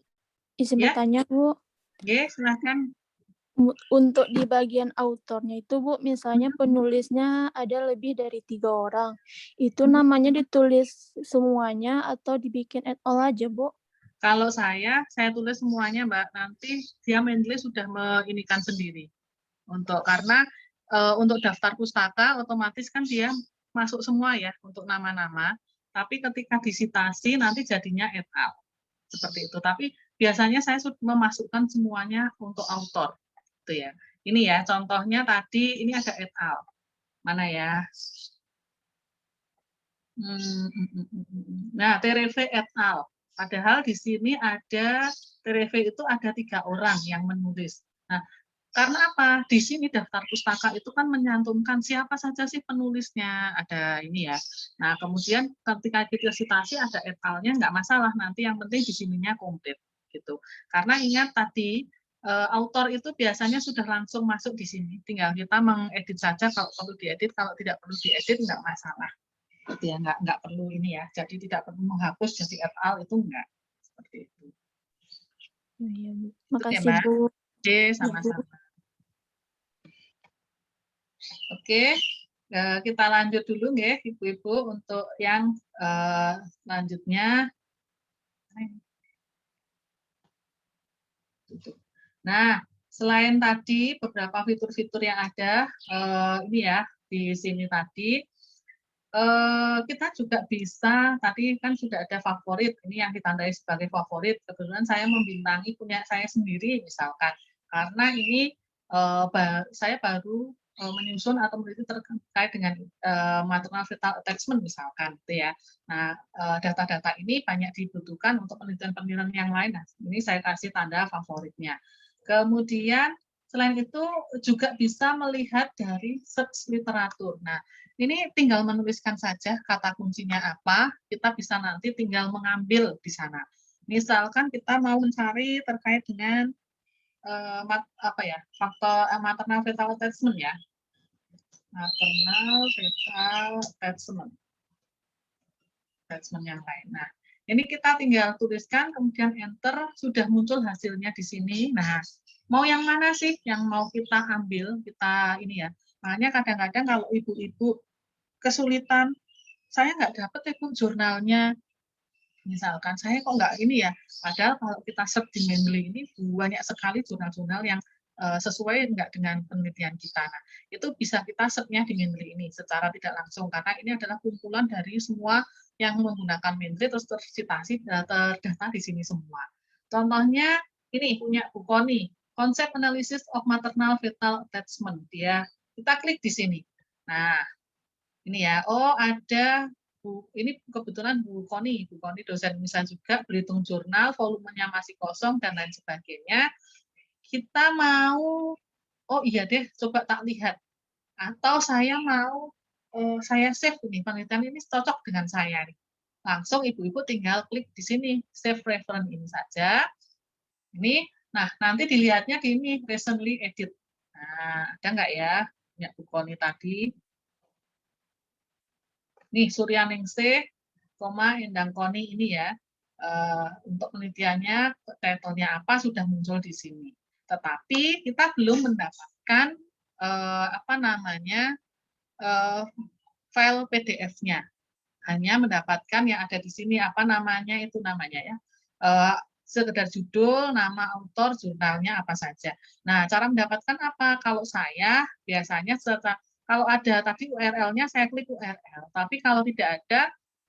Izin bertanya, Bu. Oke, silakan. Untuk di bagian autornya itu, Bu, misalnya penulisnya ada lebih dari 3 orang. Itu namanya ditulis semuanya atau dibikin et al aja, Bu? Kalau saya tulis semuanya, Mbak. Nanti dia Mendeley sudah menginikan sendiri. Karena untuk daftar pustaka otomatis kan dia masuk semua ya untuk nama-nama. Tapi ketika disitasi nanti jadinya et al. Seperti itu. Tapi biasanya saya sudah memasukkan semuanya untuk autor. Gitu ya. Ini ya contohnya tadi, ini ada et al. Mana ya? Nah, Tereve et al. Padahal di sini ada Tereve itu ada 3 orang yang menulis. Nah, karena apa? Di sini daftar pustaka itu kan menyantumkan siapa saja sih penulisnya, ada ini ya. Nah, kemudian ketika kita citasi ada et al-nya nggak masalah, nanti yang penting di sininya komplit gitu. Karena ingat tadi autor itu biasanya sudah langsung masuk di sini, tinggal kita mengedit saja kalau perlu diedit, kalau tidak perlu diedit nggak masalah. Gitu ya, nggak perlu ini ya, jadi tidak perlu menghapus jadi et al itu enggak, seperti itu. Iya, Bu. Makasih, ya, Bu. Oke, sama-sama. Oke, kita lanjut dulu ya ibu-ibu untuk yang selanjutnya. Nah, selain tadi beberapa fitur-fitur yang ada ini ya di sini tadi, kita juga bisa, tadi kan sudah ada favorit, ini yang ditandai sebagai favorit. Kebetulan saya membintangi punya saya sendiri misalkan, karena ini saya baru menyusun atau meneliti terkait dengan maternal fetal attachment misalkan, gitu ya. Nah, data-data ini banyak dibutuhkan untuk penelitian-penelitian yang lain. Nah, ini saya kasih tanda favoritnya. Kemudian selain itu juga bisa melihat dari search literatur. Nah, ini tinggal menuliskan saja kata kuncinya apa, kita bisa nanti tinggal mengambil di sana. Misalkan kita mau mencari terkait dengan faktor maternal fetal attachment ya. Maternal fetal attachment yang lain. Nah, ini kita tinggal tuliskan, kemudian enter, sudah muncul hasilnya di sini. Nah, mau yang mana sih yang mau kita ambil, kita ini ya. Makanya kadang-kadang kalau ibu-ibu kesulitan, saya nggak dapat ibu jurnalnya, misalkan saya kok nggak ini ya, padahal kalau kita search di Mendeley ini banyak sekali jurnal-jurnal yang sesuai nggak dengan penelitian kita. Nah, itu bisa kita search-nya di Mendeley ini secara tidak langsung, karena ini adalah kumpulan dari semua yang menggunakan Mendeley terus tercitasi terdata di sini semua. Contohnya ini punya Bu Koni, konsep analysis of maternal fetal attachment. Kita klik di sini. Nah, ini ya. Oh, ada ini kebetulan Bu Koni dosen MISA juga, Belitung Jurnal, volumenya masih kosong dan lain sebagainya. Kita mau, oh iya deh, coba tak lihat. Atau saya mau, saya save ini, penelitian ini cocok dengan saya nih. Langsung ibu-ibu tinggal klik di sini, save reference ini saja. Ini, nah nanti dilihatnya di ini, recently edit. Nah, ada nggak ya, punya Bu Koni tadi. Nih, Suryaningsih, Endang Koni ini ya, untuk penelitiannya, title-nya apa sudah muncul di sini. Tetapi kita belum mendapatkan file PDF-nya. Hanya mendapatkan yang ada di sini ya. Sekedar judul, nama autor, jurnalnya apa saja. Nah, cara mendapatkan apa? Kalau saya biasanya kalau ada tadi URL-nya, saya klik URL. Tapi kalau tidak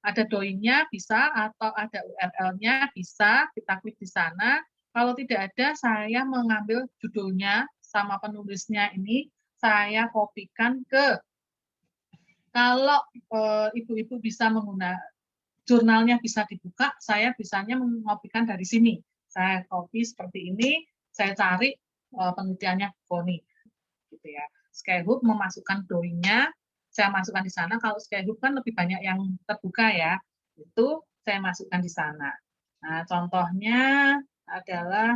ada doing-nya bisa, atau ada URL-nya bisa, kita klik di sana. Kalau tidak ada, saya mengambil judulnya sama penulisnya ini, saya kopikan ke, kalau ibu-ibu bisa menggunakan, jurnalnya bisa dibuka, saya bisanya mengopikan dari sini. Saya copy seperti ini, saya cari penelitiannya Koni. Gitu ya. Skyhook memasukkan doing-nya, saya masukkan di sana. Kalau Skyhook kan lebih banyak yang terbuka ya, itu saya masukkan di sana. Nah, contohnya adalah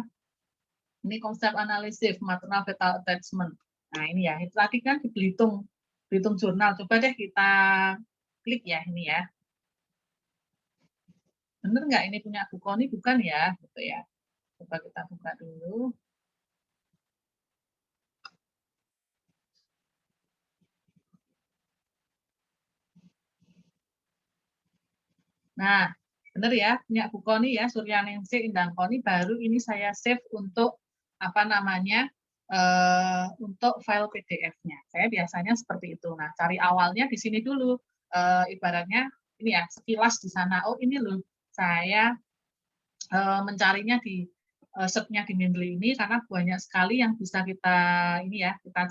ini konsep analisis maternal fetal attachment. Nah, ini ya, itu tadi kan di Belitung Jurnal. Coba deh kita klik ya ini ya. Bener nggak ini punya Bu Koni? Bukan ya, gitu ya. Coba kita buka dulu. Nah, benar ya, punya Bu Koni ya, Suryaningsih Endang Koni, baru ini saya save untuk untuk file PDF-nya. Saya biasanya seperti itu. Nah, cari awalnya di sini dulu. Ibaratnya ini ya, sekilas di sana. Oh, ini loh, saya mencarinya di search-nya di Mendeley ini karena banyak sekali yang bisa kita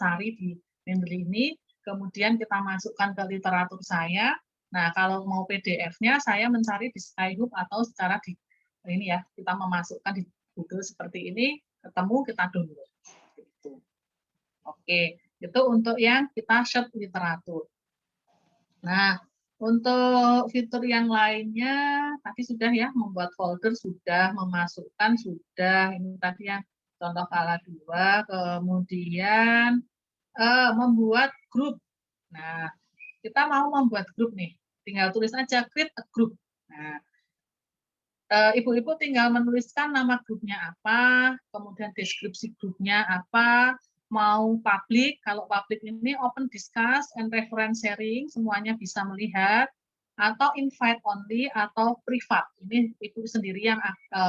cari di Mendeley ini. Kemudian kita masukkan ke literatur saya. Nah, kalau mau PDF-nya, saya mencari di Skyhook atau secara di ini ya, kita memasukkan di Google seperti ini, ketemu, kita download. Gitu. Oke, itu untuk yang kita search literatur. Nah, untuk fitur yang lainnya, tadi sudah ya, membuat folder sudah, memasukkan sudah, ini tadi yang contoh kala 2, kemudian membuat grup. Nah, kita mau membuat grup nih, tinggal tulis aja create a group. Nah, ibu-ibu tinggal menuliskan nama grupnya apa, kemudian deskripsi grupnya apa, mau public, kalau public ini open discuss and reference sharing, semuanya bisa melihat, atau invite only, atau privat. Ini ibu sendiri yang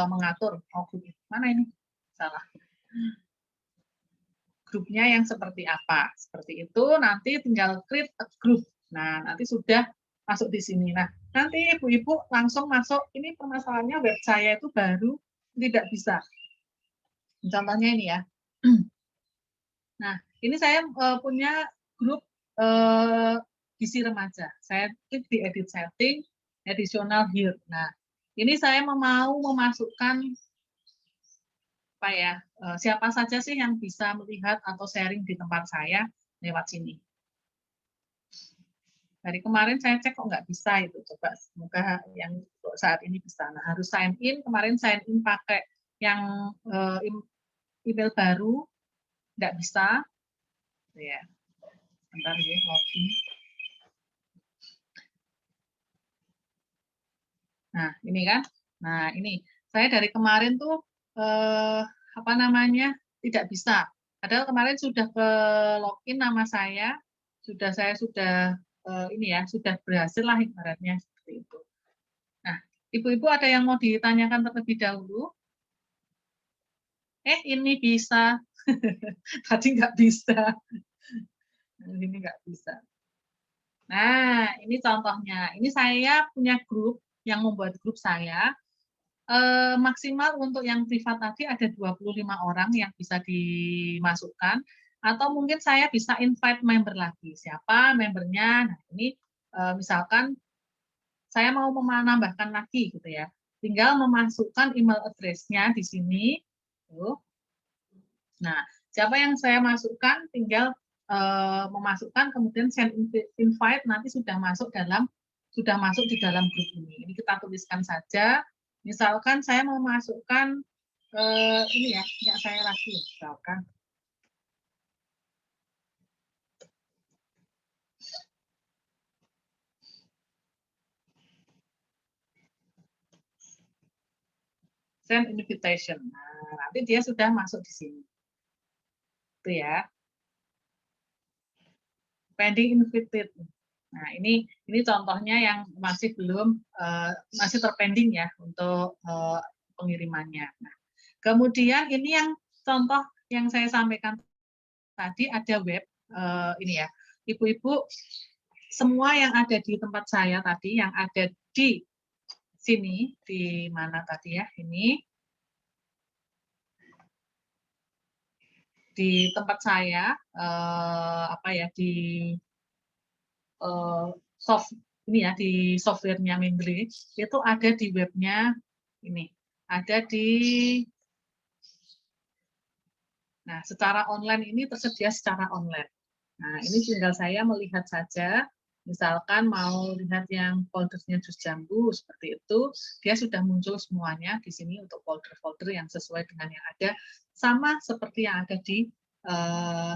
mengatur. Oh, grup mana ini? Salah. Grupnya yang seperti apa. Seperti itu, nanti tinggal create a group. Nah, nanti sudah masuk di sini. Nah, nanti ibu-ibu langsung masuk. Ini permasalahannya web saya itu baru tidak bisa. Contohnya ini ya. Nah, ini saya punya grup gizi remaja. Saya klik di edit setting, additional here. Nah, ini saya mau memasukkan apa ya, siapa saja sih yang bisa melihat atau sharing di tempat saya lewat sini. Dari kemarin saya cek kok nggak bisa itu. Coba semoga yang saat ini bisa. Nah, harus sign in. Kemarin sign in pakai yang email baru, nggak bisa. Ya, bentar ya, login. Nah, ini kan. Nah, ini saya dari kemarin tuh tidak bisa. Padahal kemarin sudah ke login nama saya, sudah ini ya, sudah berhasil lah ibaratnya seperti itu. Nah, ibu-ibu ada yang mau ditanyakan terlebih dahulu? Ini bisa. Tadi nggak bisa. Ini nggak bisa. Nah, ini contohnya. Ini saya punya grup yang membuat grup saya. maksimal untuk yang privat tadi ada 25 orang yang bisa dimasukkan, atau mungkin saya bisa invite member lagi. Siapa membernya? Nah, ini misalkan saya mau menambahkan lagi gitu ya. Tinggal memasukkan email address-nya di sini. Tuh. Nah, siapa yang saya masukkan tinggal memasukkan, kemudian send invite, nanti sudah masuk di dalam grup ini. Ini kita tuliskan saja. Misalkan saya mau masukkan ini ya, punya saya lagi, misalkan. Send invitation. Nah, nanti dia sudah masuk di sini. Itu ya. Pending invited. Nah, ini contohnya yang masih belum masih terpending ya untuk pengirimannya. Nah, kemudian ini yang contoh yang saya sampaikan tadi, ada web ini ya. Ibu-ibu semua yang ada di tempat saya tadi, yang ada di sini, di mana tadi ya, ini di tempat saya apa ya, di ini ya, di softwarenya Mendeley itu ada di webnya ini, ada di, nah secara online ini tersedia secara online. Nah ini tinggal saya melihat saja, misalkan mau lihat yang foldernya Jus Jambu seperti itu, dia sudah muncul semuanya di sini untuk folder-folder yang sesuai dengan yang ada, sama seperti yang ada di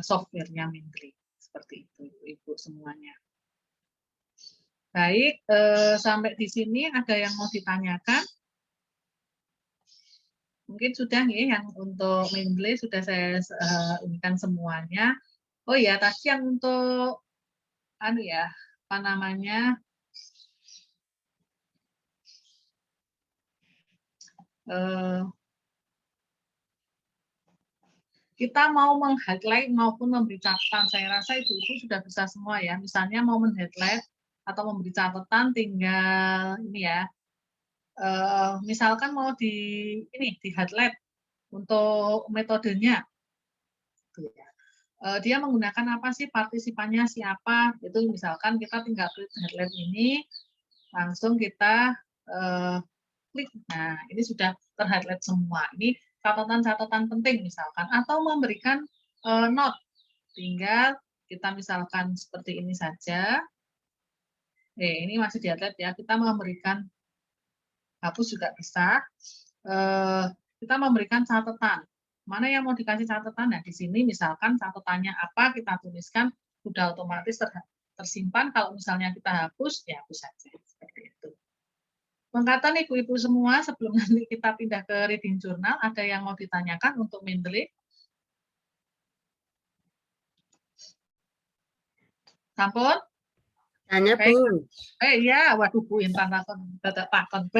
softwarenya Mendeley. Seperti itu Ibu semuanya. Baik, sampai di sini ada yang mau ditanyakan? Mungkin sudah nih, yang untuk Mendeley sudah saya inikan semuanya. Oh ya, tadi yang untuk anu ya, apa namanya? Kita mau meng-highlight maupun memberi catatan. Saya rasa itu sudah bisa semua ya. Misalnya mau men-highlight atau memberi catatan, tinggal ini ya. Misalkan mau di highlight untuk metodenya. Dia menggunakan apa sih, partisipannya siapa, itu misalkan kita tinggal klik highlight ini, langsung kita klik. Nah, ini sudah ter-highlight semua. Ini catatan-catatan penting misalkan, atau memberikan note. Tinggal kita misalkan seperti ini saja. Ini masih di-highlight ya. Kita memberikan, hapus juga bisa. Kita memberikan catatan. Mana yang mau dikasih catatan? Nah, di sini misalkan catatannya apa, kita tuliskan, sudah otomatis tersimpan. Kalau misalnya kita hapus, ya hapus saja. Seperti itu. Pengkatan ibu-ibu semua, sebelum nanti kita pindah ke reading journal, ada yang mau ditanyakan untuk Mendeley? Sampun? Tanya, Bu. Iya, waduh Bu Intan takon.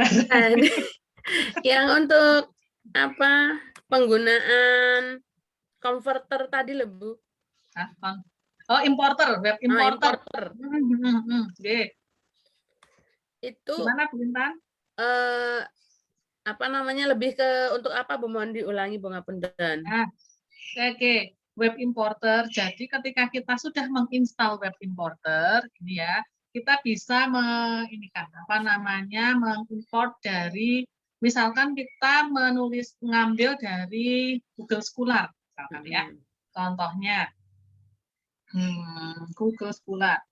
Yang untuk apa, penggunaan converter tadi loh, Bu. Oh, importer, web importer. Okay. Itu gimana Bu Intan? Apa namanya, lebih ke untuk apa, Bu? Mohon diulangi, Bu Ngapunten. Nah, oke. Web importer. Jadi ketika kita sudah menginstal web importer, ini ya, kita bisa mengimport dari, misalkan kita mengambil dari Google Scholar, misalkan ya. Contohnya Google Scholar.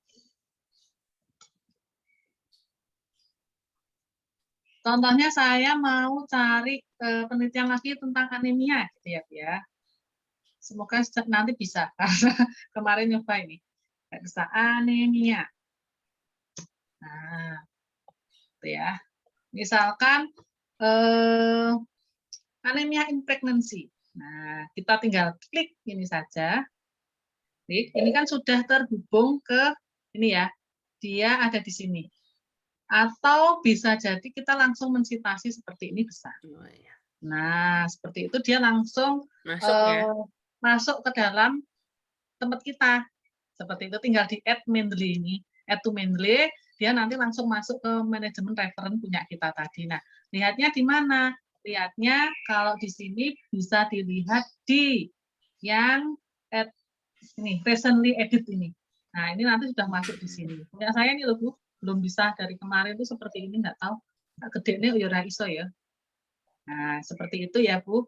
Contohnya saya mau cari penelitian lagi tentang anemia, gitu ya. Semoga nanti bisa, karena kemarin nyoba ini. Nggak bisa, anemia. Nah, itu ya. Misalkan anemia in pregnancy. Nah, kita tinggal klik ini saja. Klik, ini kan sudah terhubung ke ini ya. Dia ada di sini. Atau bisa jadi kita langsung mensitasi seperti ini bisa. Nah, seperti itu dia langsung masuk ke dalam tempat kita. Seperti itu, tinggal di add Mendeley ini. Add to Mendeley, dia nanti langsung masuk ke manajemen referen punya kita tadi. Nah, Lihatnya di mana? Lihatnya kalau di sini bisa dilihat di yang ini recently edit ini. Nah, ini nanti sudah masuk di sini. Punya saya ini loh Bu, belum bisa dari kemarin itu seperti ini, nggak tahu. Gede ini ya iso ya. Nah, seperti itu ya Bu.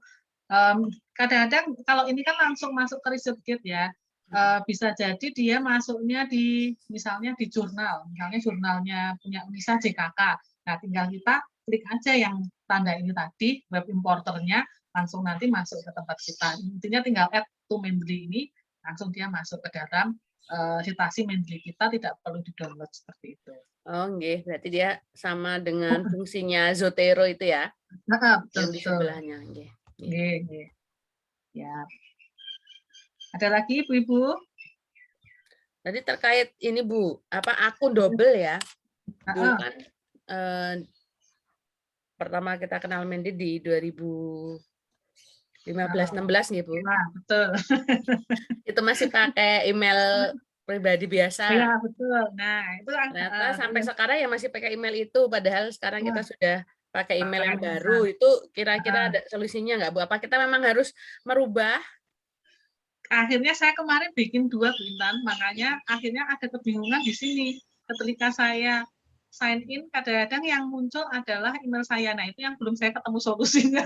Kadang-kadang kalau ini kan langsung masuk ke ResearchGate ya. Bisa jadi dia masuknya di misalnya di jurnal, misalnya jurnalnya punya Unisa JKK. Nah, tinggal kita klik aja yang tanda ini tadi, web importernya, langsung nanti masuk ke tempat kita. Intinya tinggal add to Mendeley ini, langsung dia masuk ke dalam citasi Mendeley kita, tidak perlu di-download seperti itu. Oh, nggih, berarti dia sama dengan fungsinya Zotero itu ya, Nah, yang di sebelahnya. Nggih. Nggih. Ya. Ada lagi Ibu-ibu? Tadi terkait ini Bu, apa akun double ya? Dulu kan pertama kita kenal Mendeley di 2015-16 nih Bu. Nah, betul. Itu masih pakai email pribadi biasa. Iya, betul. Nah, itu ternyata sampai sekarang ya masih pakai email itu, padahal sekarang kita sudah pakai email yang baru. Itu kira-kira ada solusinya nggak Bu? Apa kita memang harus merubah? Akhirnya saya kemarin bikin 2 Bu Intan, makanya akhirnya ada kebingungan di sini. Ketika saya sign in, kadang-kadang yang muncul adalah email saya. Nah, itu yang belum saya ketemu solusinya.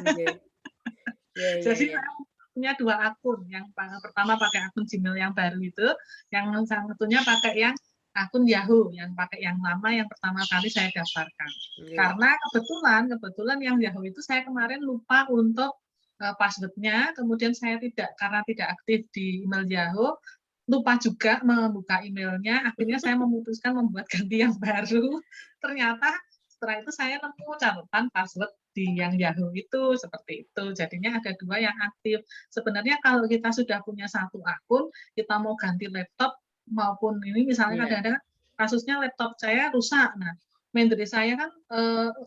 Jadi saya punya 2 akun. Yang pertama pakai akun Gmail yang baru itu, yang satunya pakai yang akun Yahoo, yang pakai yang lama yang pertama kali saya daftarkan. Karena kebetulan yang Yahoo itu saya kemarin lupa untuk password-nya, kemudian saya karena tidak aktif di email Yahoo, lupa juga membuka emailnya, akhirnya saya memutuskan membuat ganti yang baru. Ternyata setelah itu saya nemu catatan password di yang Yahoo itu, seperti itu. Jadinya ada 2 yang aktif. Sebenarnya kalau kita sudah punya 1 akun, kita mau ganti laptop maupun ini misalnya kadang-kadang kasusnya laptop saya rusak. Nah, Mendeley saya kan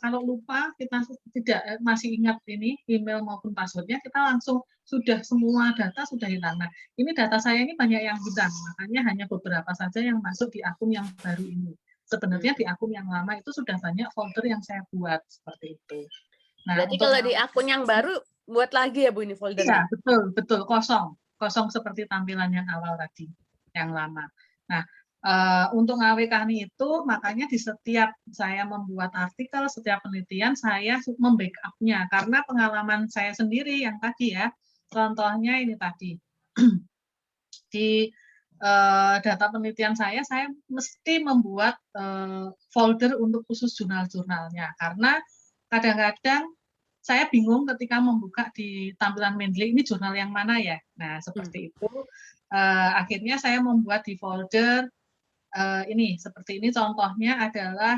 kalau lupa kita tidak masih ingat ini email maupun passwordnya, kita langsung sudah semua data sudah hilang. Nah, ini data saya ini banyak yang hilang, makanya hanya beberapa saja yang masuk di akun yang baru ini. Sebenarnya di akun yang lama itu sudah banyak folder yang saya buat seperti itu. Nah, berarti kalau di akun yang baru buat lagi ya Bu ini foldernya? Iya, betul, kosong seperti tampilan yang awal tadi, yang lama. Nah, untuk ngawekani itu makanya di setiap saya membuat artikel, setiap penelitian saya membackup-nya karena pengalaman saya sendiri yang tadi ya, contohnya ini tadi di data penelitian saya mesti membuat folder untuk khusus jurnal-jurnalnya karena kadang-kadang saya bingung ketika membuka di tampilan Mendeley ini jurnal yang mana ya. Nah, seperti itu. Akhirnya saya membuat di folder ini, seperti ini contohnya adalah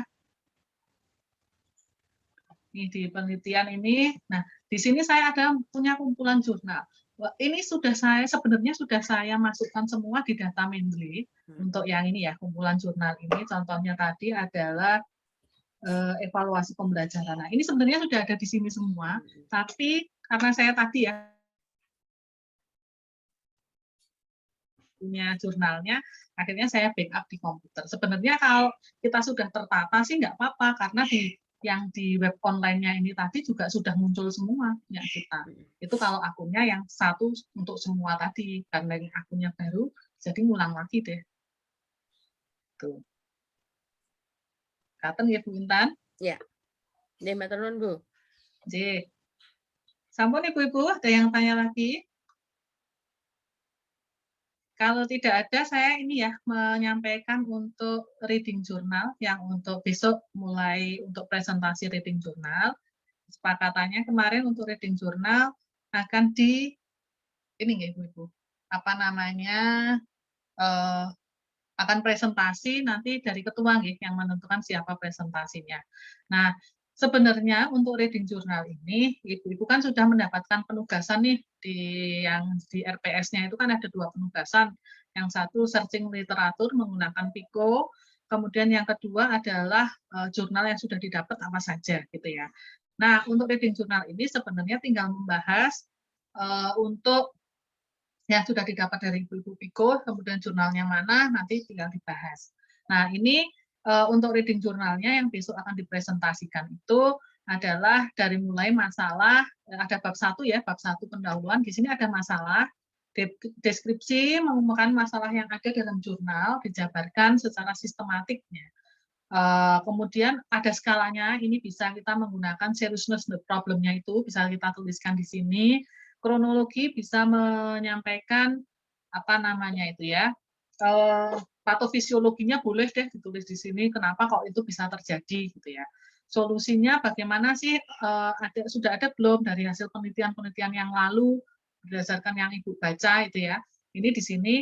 ini di penelitian ini. Nah, di sini saya ada punya kumpulan jurnal. Ini sebenarnya sudah saya masukkan semua di data Mendeley untuk yang ini ya, kumpulan jurnal ini. Contohnya tadi adalah evaluasi pembelajaran. Nah, ini sebenarnya sudah ada di sini semua, tapi karena saya tadi ya punya jurnalnya, akhirnya saya backup di komputer. Sebenarnya kalau kita sudah tertata sih nggak apa-apa, karena yang di web online-nya ini tadi juga sudah muncul semua ya kita. Itu kalau akunnya yang satu untuk semua tadi, karena akunnya baru, jadi ngulang lagi deh. Tuh. Katen ya Bu Intan? Ya. Nggih, matur nuwun Bu. Nggih. Sampun Ibu-ibu, ada yang tanya lagi? Kalau tidak ada, saya ini ya menyampaikan untuk reading journal yang untuk besok mulai untuk presentasi reading journal. Kesepakatannya kemarin untuk reading journal akan ini ya Ibu-ibu, apa namanya akan presentasi nanti dari ketua yang menentukan siapa presentasinya. Nah, sebenarnya untuk reading journal ini, Ibu-ibu kan sudah mendapatkan penugasan nih yang di RPS-nya itu kan ada 2 penugasan. Yang satu searching literatur menggunakan Pico, kemudian yang kedua adalah jurnal yang sudah didapat apa saja gitu ya. Nah, untuk reading journal ini sebenarnya tinggal membahas untuk yang sudah didapat dari Ibu Pico, kemudian jurnalnya mana, nanti tinggal dibahas. Nah, ini untuk reading jurnalnya yang besok akan dipresentasikan itu adalah dari mulai masalah, ada bab 1 ya, bab 1 pendahuluan, di sini ada masalah, deskripsi mengemukakan masalah yang ada dalam jurnal, dijabarkan secara sistematiknya. Kemudian ada skalanya, ini bisa kita menggunakan seriousness the problem-nya itu, bisa kita tuliskan di sini. Kronologi bisa menyampaikan, apa namanya itu ya, patofisiologinya boleh deh ditulis di sini, kenapa kok itu bisa terjadi gitu ya. Solusinya bagaimana sih, sudah ada belum dari hasil penelitian-penelitian yang lalu, berdasarkan yang Ibu baca itu ya. Ini di sini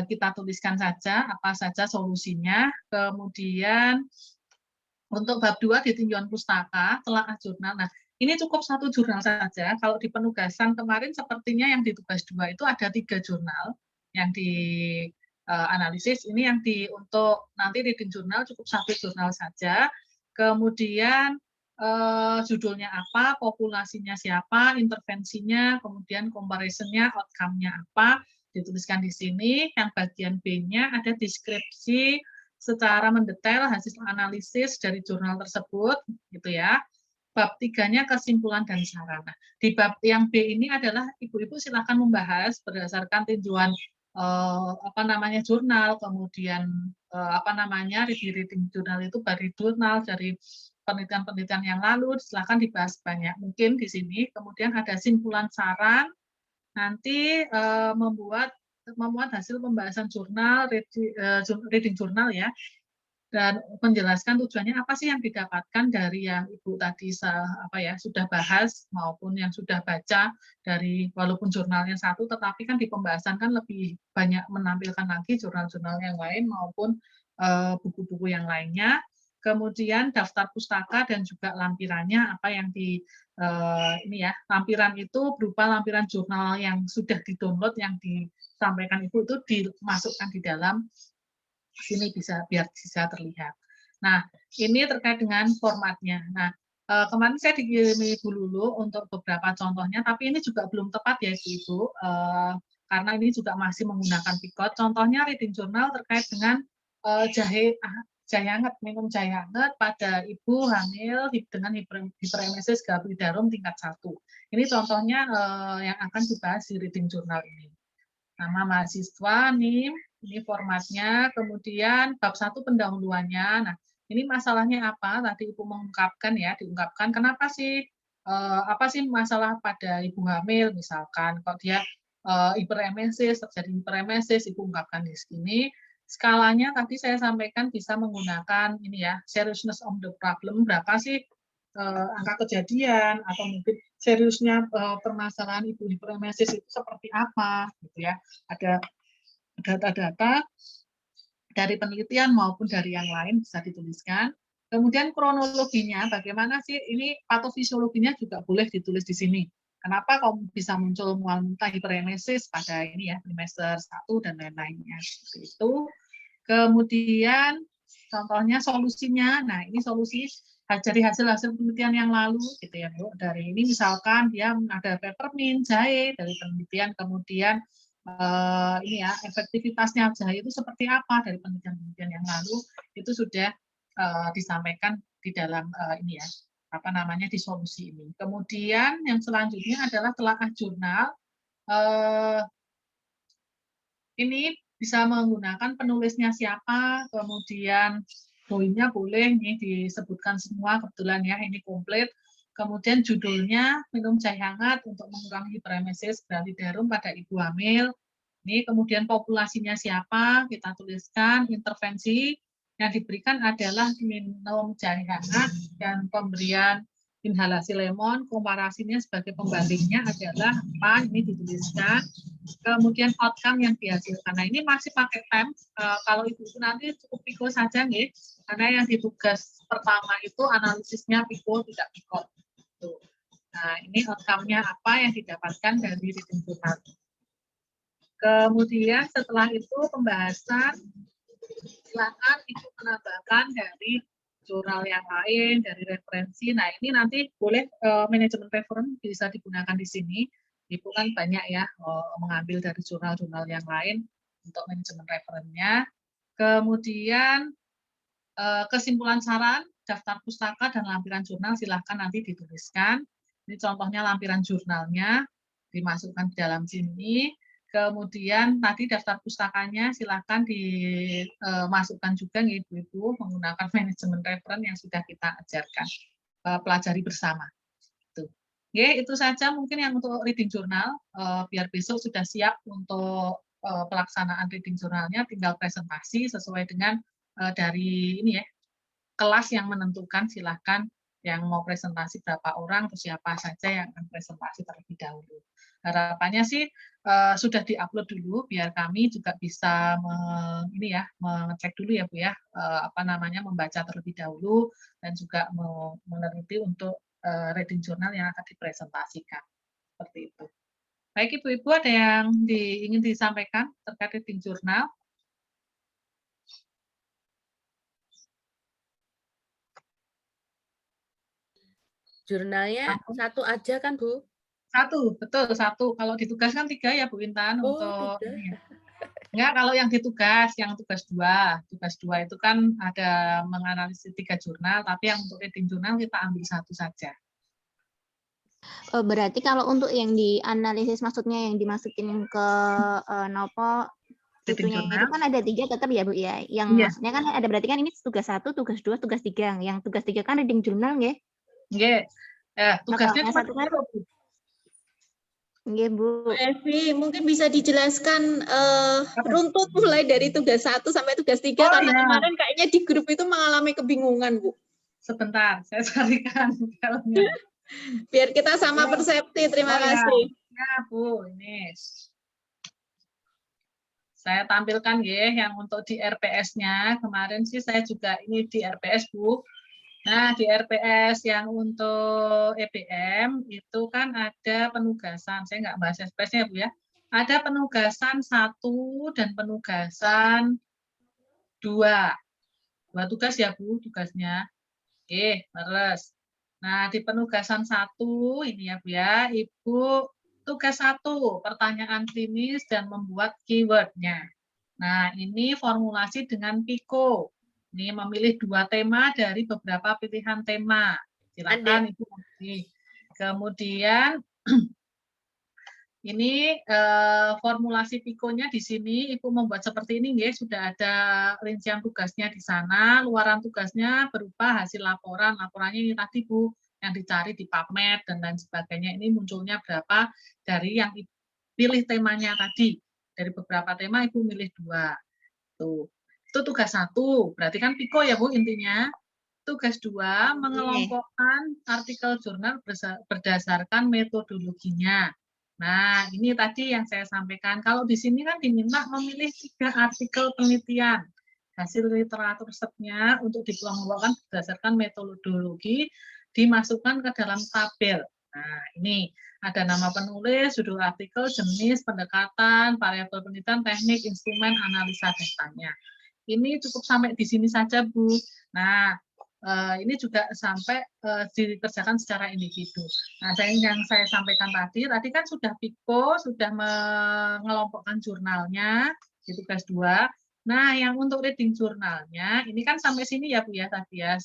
kita tuliskan saja apa saja solusinya. Kemudian untuk bab 2 di tinjauan pustaka, telaah jurnal. Nah, ini cukup 1 jurnal saja. Kalau di penugasan kemarin sepertinya yang di tugas 2 itu ada 3 jurnal yang di analisis. Ini yang untuk nanti reading jurnal cukup 1 jurnal saja. Kemudian judulnya apa, populasinya siapa, intervensinya, kemudian comparison-nya, outcome-nya apa, dituliskan di sini. Yang bagian B-nya ada deskripsi secara mendetail hasil analisis dari jurnal tersebut, gitu ya. Bab 3-nya kesimpulan dan saran. Nah, di bab yang B ini adalah ibu-ibu silakan membahas berdasarkan tinjauan jurnal, kemudian reading jurnal itu dari jurnal, dari penelitian-penelitian yang lalu, silakan dibahas banyak mungkin di sini. Kemudian ada simpulan saran, nanti memuat hasil pembahasan jurnal, reading jurnal ya, dan menjelaskan tujuannya apa sih yang didapatkan dari yang Ibu tadi sudah bahas maupun yang sudah baca dari, walaupun jurnalnya 1, tetapi kan di pembahasan kan lebih banyak menampilkan lagi jurnal-jurnal yang lain maupun buku-buku yang lainnya. Kemudian daftar pustaka dan juga lampirannya apa yang lampiran itu berupa lampiran jurnal yang sudah di-download, yang disampaikan Ibu itu dimasukkan di dalam sini biar bisa terlihat. Nah, ini terkait dengan formatnya. Nah, kemarin saya dikirimi Ibu Lulu untuk beberapa contohnya, tapi ini juga belum tepat ya Ibu, karena ini juga masih menggunakan Picot. Contohnya reading journal terkait dengan jahe hangat, minum jahe hangat pada ibu hamil dengan hiperemesis Gabridarum tingkat 1. Ini contohnya yang akan dibahas di reading journal ini. Nama mahasiswa, NIM, ini formatnya, kemudian bab 1 pendahuluannya. Nah, ini masalahnya apa? Tadi Ibu diungkapkan kenapa sih, apa sih masalah pada ibu hamil, misalkan kok dia hiperemesis, terjadi hiperemesis, Ibu ungkapkan di sini. Skalanya tadi saya sampaikan bisa menggunakan ini ya, seriousness of the problem, berapa sih angka kejadian, atau mungkin seriusnya permasalahan ibu hiperemesis itu seperti apa, gitu ya. Ada data-data dari penelitian maupun dari yang lain bisa dituliskan. Kemudian kronologinya, bagaimana sih ini patofisiologinya juga boleh ditulis di sini. Kenapa kok bisa muncul mual muntah hiperemesis pada ini ya, trimester 1 dan lain-lainnya. Seperti itu. Kemudian contohnya solusinya. Nah, ini solusi dari hasil-hasil penelitian yang lalu gitu ya, Bu. Dari ini misalkan dia ada peppermint, jahe dari penelitian, kemudian ini ya, efektivitasnya jahe itu seperti apa dari penelitian-penelitian yang lalu, itu sudah disampaikan di dalam ini ya, di solusi ini. Kemudian yang selanjutnya adalah telaah jurnal. Ini bisa menggunakan penulisnya siapa, kemudian poinnya boleh nih disebutkan semua, kebetulan ya ini komplit. Kemudian judulnya minum jahe hangat untuk mengurangi hiperemesis Gravidarum pada ibu hamil. Ini kemudian populasinya siapa, kita tuliskan. Intervensi yang diberikan adalah minum jahe hangat dan pemberian inhalasi lemon. Komparasinya sebagai pembandingnya adalah apa, ini dituliskan. Kemudian outcome yang dihasilkan. Nah, ini masih pakai time. Kalau Ibu nanti cukup Pico saja nih, karena yang di tugas pertama itu analisisnya Pico, tidak Pico. Nah, ini outcome-nya apa yang didapatkan dari reading journal. Kemudian setelah itu pembahasan, silakan Ibu menambahkan dari jurnal yang lain, dari referensi. Nah, ini nanti boleh manajemen referensi bisa digunakan di sini. Ibu kan banyak ya mengambil dari jurnal-jurnal yang lain untuk manajemen referensinya. Kemudian kesimpulan saran, daftar pustaka dan lampiran jurnal silahkan nanti dituliskan. Ini contohnya lampiran jurnalnya, dimasukkan di dalam sini. Kemudian tadi daftar pustakanya silahkan dimasukkan juga Ibu-ibu menggunakan manajemen referen yang sudah kita ajarkan, pelajari bersama. Itu saja mungkin yang untuk reading journal, biar besok sudah siap untuk pelaksanaan reading journalnya, tinggal presentasi sesuai dengan dari ini ya, kelas yang menentukan, silahkan yang mau presentasi berapa orang, atau siapa saja yang akan presentasi terlebih dahulu. Harapannya sih sudah diupload dulu, biar kami juga bisa mengecek dulu ya Bu ya, membaca terlebih dahulu, dan juga meneliti untuk reading journal yang akan dipresentasikan. Seperti itu. Baik Ibu-Ibu, ada yang ingin disampaikan terkait reading journal? Jurnalnya satu aja kan, Bu? Satu, betul, satu. Kalau ditugaskan 3 ya Bu Intan, untuk ini ya. Enggak, kalau yang tugas 2. Tugas 2 itu kan ada menganalisis 3 jurnal, tapi yang untuk reading jurnal kita ambil 1 saja. Berarti kalau untuk yang dianalisis, maksudnya yang dimasukin ke nopo itunya itu kan ada 3 tetap ya Bu ya. Yang maksudnya kan ada, berarti kan ini tugas 1, tugas 2, tugas 3. Yang tugas 3 kan reading journal nggih? Nggih. Tugasnya cuma 3 Bu. Nggih Bu. Evi, mungkin bisa dijelaskan runtut mulai dari tugas 1 sampai tugas 3 karena kemarin kayaknya di grup itu mengalami kebingungan Bu. Sebentar, saya carikan filenya. Biar kita sama persepsi. Terima kasih. Ya Bu, ini saya tampilkan ya yang untuk di RPS-nya. Kemarin sih saya juga ini di RPS Bu. Nah, di RPS yang untuk EBM itu kan ada penugasan. Saya nggak bahas SPS-nya Bu ya. Ada penugasan 1 dan penugasan 2. 2 tugas ya Bu, tugasnya. Oke, terus. Nah, di penugasan 1 ini ya Bu ya, Ibu tugas 1, pertanyaan klinis dan membuat keyword-nya. Nah, ini formulasi dengan Pico. Ini memilih 2 tema dari beberapa pilihan tema. Silakan Ibu. Kemudian ini formulasi Pico-nya di sini Ibu membuat seperti ini ya, sudah ada rincian tugasnya di sana. Luaran tugasnya berupa hasil laporan. Laporannya ini tadi Bu, yang dicari di PubMed dan lain sebagainya. Ini munculnya berapa dari yang pilih temanya tadi. Dari beberapa tema Ibu milih 2. Tuh. Itu tugas 1, berarti kan Pico ya Bu intinya. Tugas 2, mengelompokkan artikel jurnal berdasarkan metodologinya. Nah, ini tadi yang saya sampaikan. Kalau di sini kan diminta memilih 3 artikel penelitian. Hasil literatur risetnya untuk dikelompokkan berdasarkan metodologi, dimasukkan ke dalam tabel. Nah, ini ada nama penulis, judul artikel, jenis, pendekatan, variabel penelitian, teknik, instrumen, analisa datanya. Ini cukup sampai di sini saja, Bu. Nah, ini juga sampai dikerjakan secara individu. Nah, yang saya sampaikan tadi kan sudah Pico, sudah mengelompokkan jurnalnya di tugas 2. Nah, yang untuk reading jurnalnya, ini kan sampai sini ya, Bu ya, tadi ya.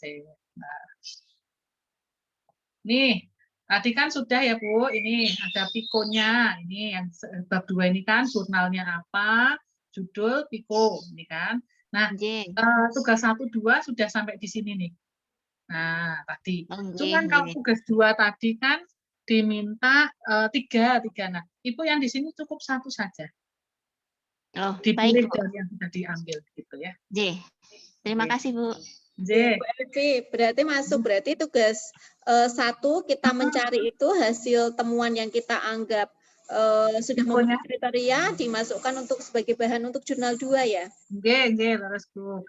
Nih, tadi kan sudah ya, Bu, ini ada Pico-nya. Ini yang bab 2 ini kan jurnalnya apa, judul, Pico, ini kan. Nah, tugas 1, 2 sudah sampai di sini nih. Nah, tadi. Cuman kalau tugas 2 tadi kan diminta 3. Nah, Ibu yang di sini cukup 1 saja. Oh, dipilih baik, Bu. dari yang sudah diambil gitu ya. Terima kasih, Bu. Bu Elvi, berarti masuk, berarti tugas 1 kita mencari itu hasil temuan yang kita anggap sudah memenuhi kriteria, dimasukkan untuk sebagai bahan untuk jurnal 2 ya? Nggih, terus Bu.